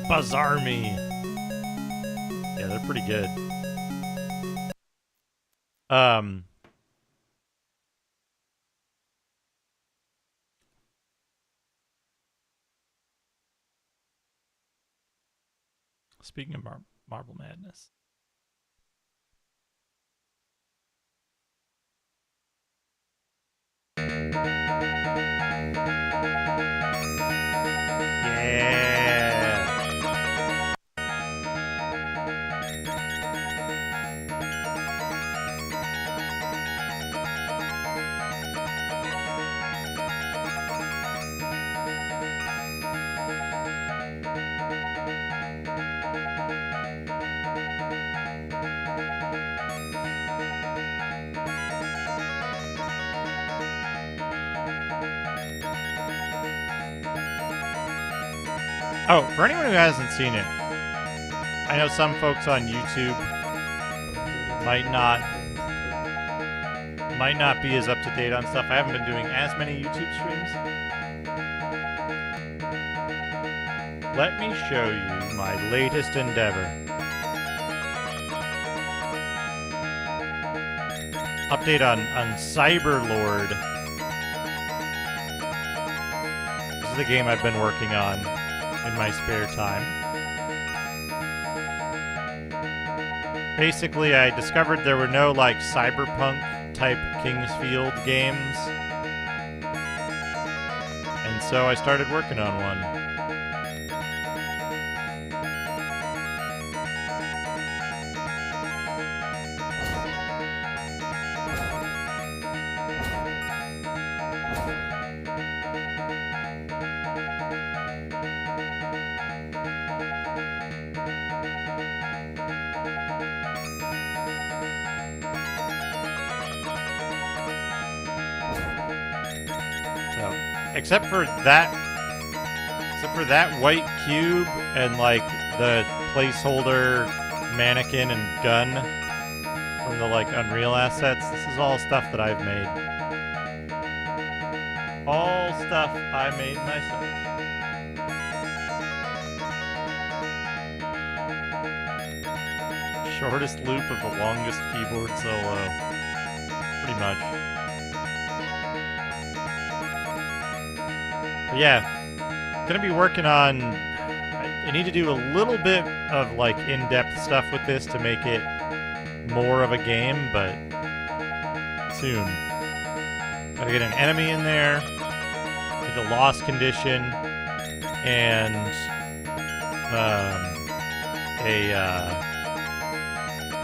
Buzz Army. Yeah, they're pretty good. Speaking of Marble Madness. Yeah. Oh, for anyone who hasn't seen it, I know some folks on YouTube might not be as up to date on stuff. I haven't been doing as many YouTube streams. Let me show you my latest endeavor. Update on Cyberlord. is the game I've been working on in my spare time. Basically, I discovered there were no, like, cyberpunk type Kingsfield games. And so I started working on one. Except for that white cube and like the placeholder mannequin and gun from the like Unreal assets, this is all stuff that I've made. All stuff I made myself. Shortest loop of the longest keyboard solo. Pretty much. But yeah, gonna be working on. I need to do a little bit of like in-depth stuff with this to make it more of a game, but soon. Gotta get an enemy in there, like a lost condition, and a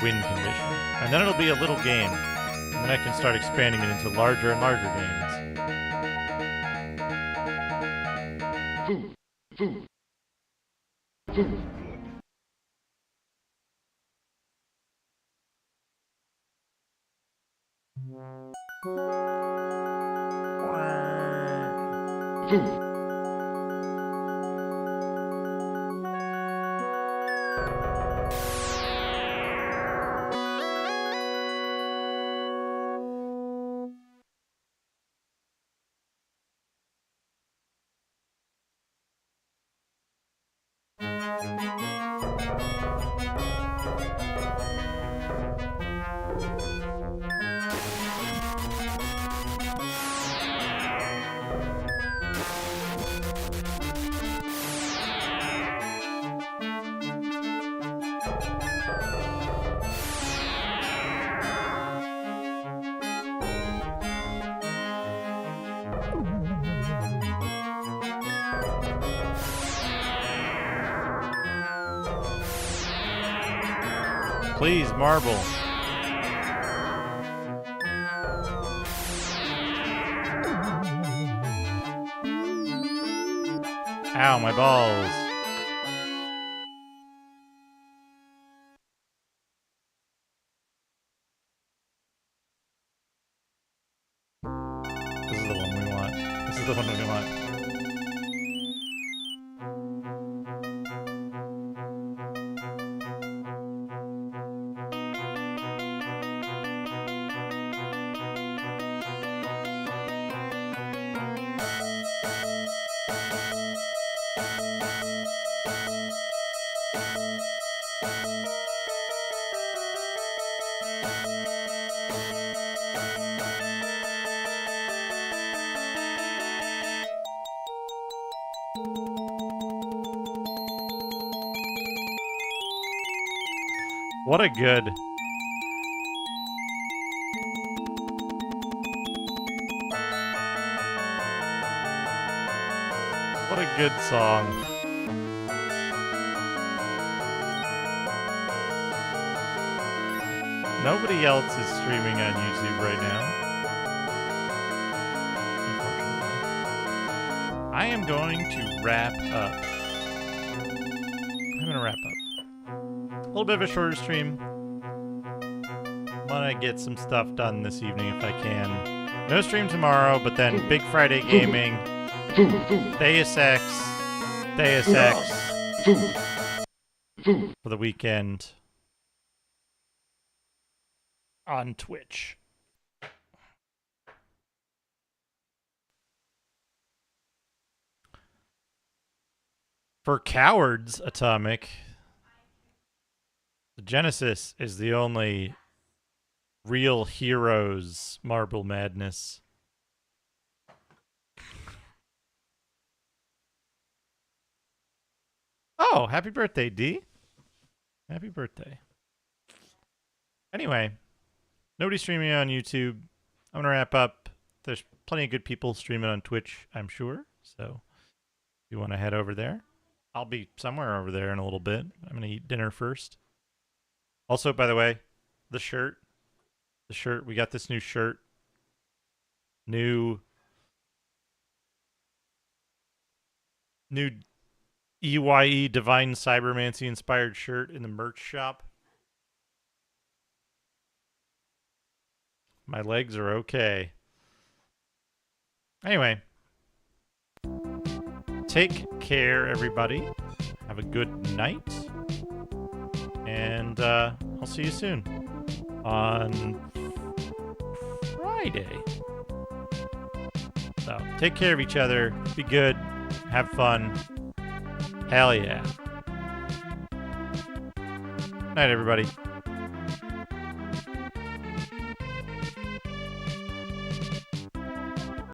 win condition, and then it'll be a little game, and then I can start expanding it into larger and larger games. Please, marble. Ow, my balls. This is the one we want. This is the one we want. What a good... What a good song. Nobody else is streaming on YouTube right now. Unfortunately. I am going to wrap up. I'm gonna wrap up. A little bit of a shorter stream. I'm gonna get some stuff done this evening if I can. No stream tomorrow, but then Big Friday Gaming, Deus Ex for the weekend on Twitch. For cowards, Atomic, the Genesis is the only real heroes Marble Madness. Oh, happy birthday, D. Happy birthday. Anyway, nobody's streaming on YouTube. I'm going to wrap up. There's plenty of good people streaming on Twitch, I'm sure. So if you want to head over there, I'll be somewhere over there in a little bit. I'm going to eat dinner first. Also, by the way, the shirt, we got this new shirt. New EYE Divine Cybermancy inspired shirt in the merch shop. My legs are okay. Anyway, take care, everybody. Have a good night. And I'll see you soon on Friday. So take care of each other. Be good. Have fun. Hell yeah. Night, everybody.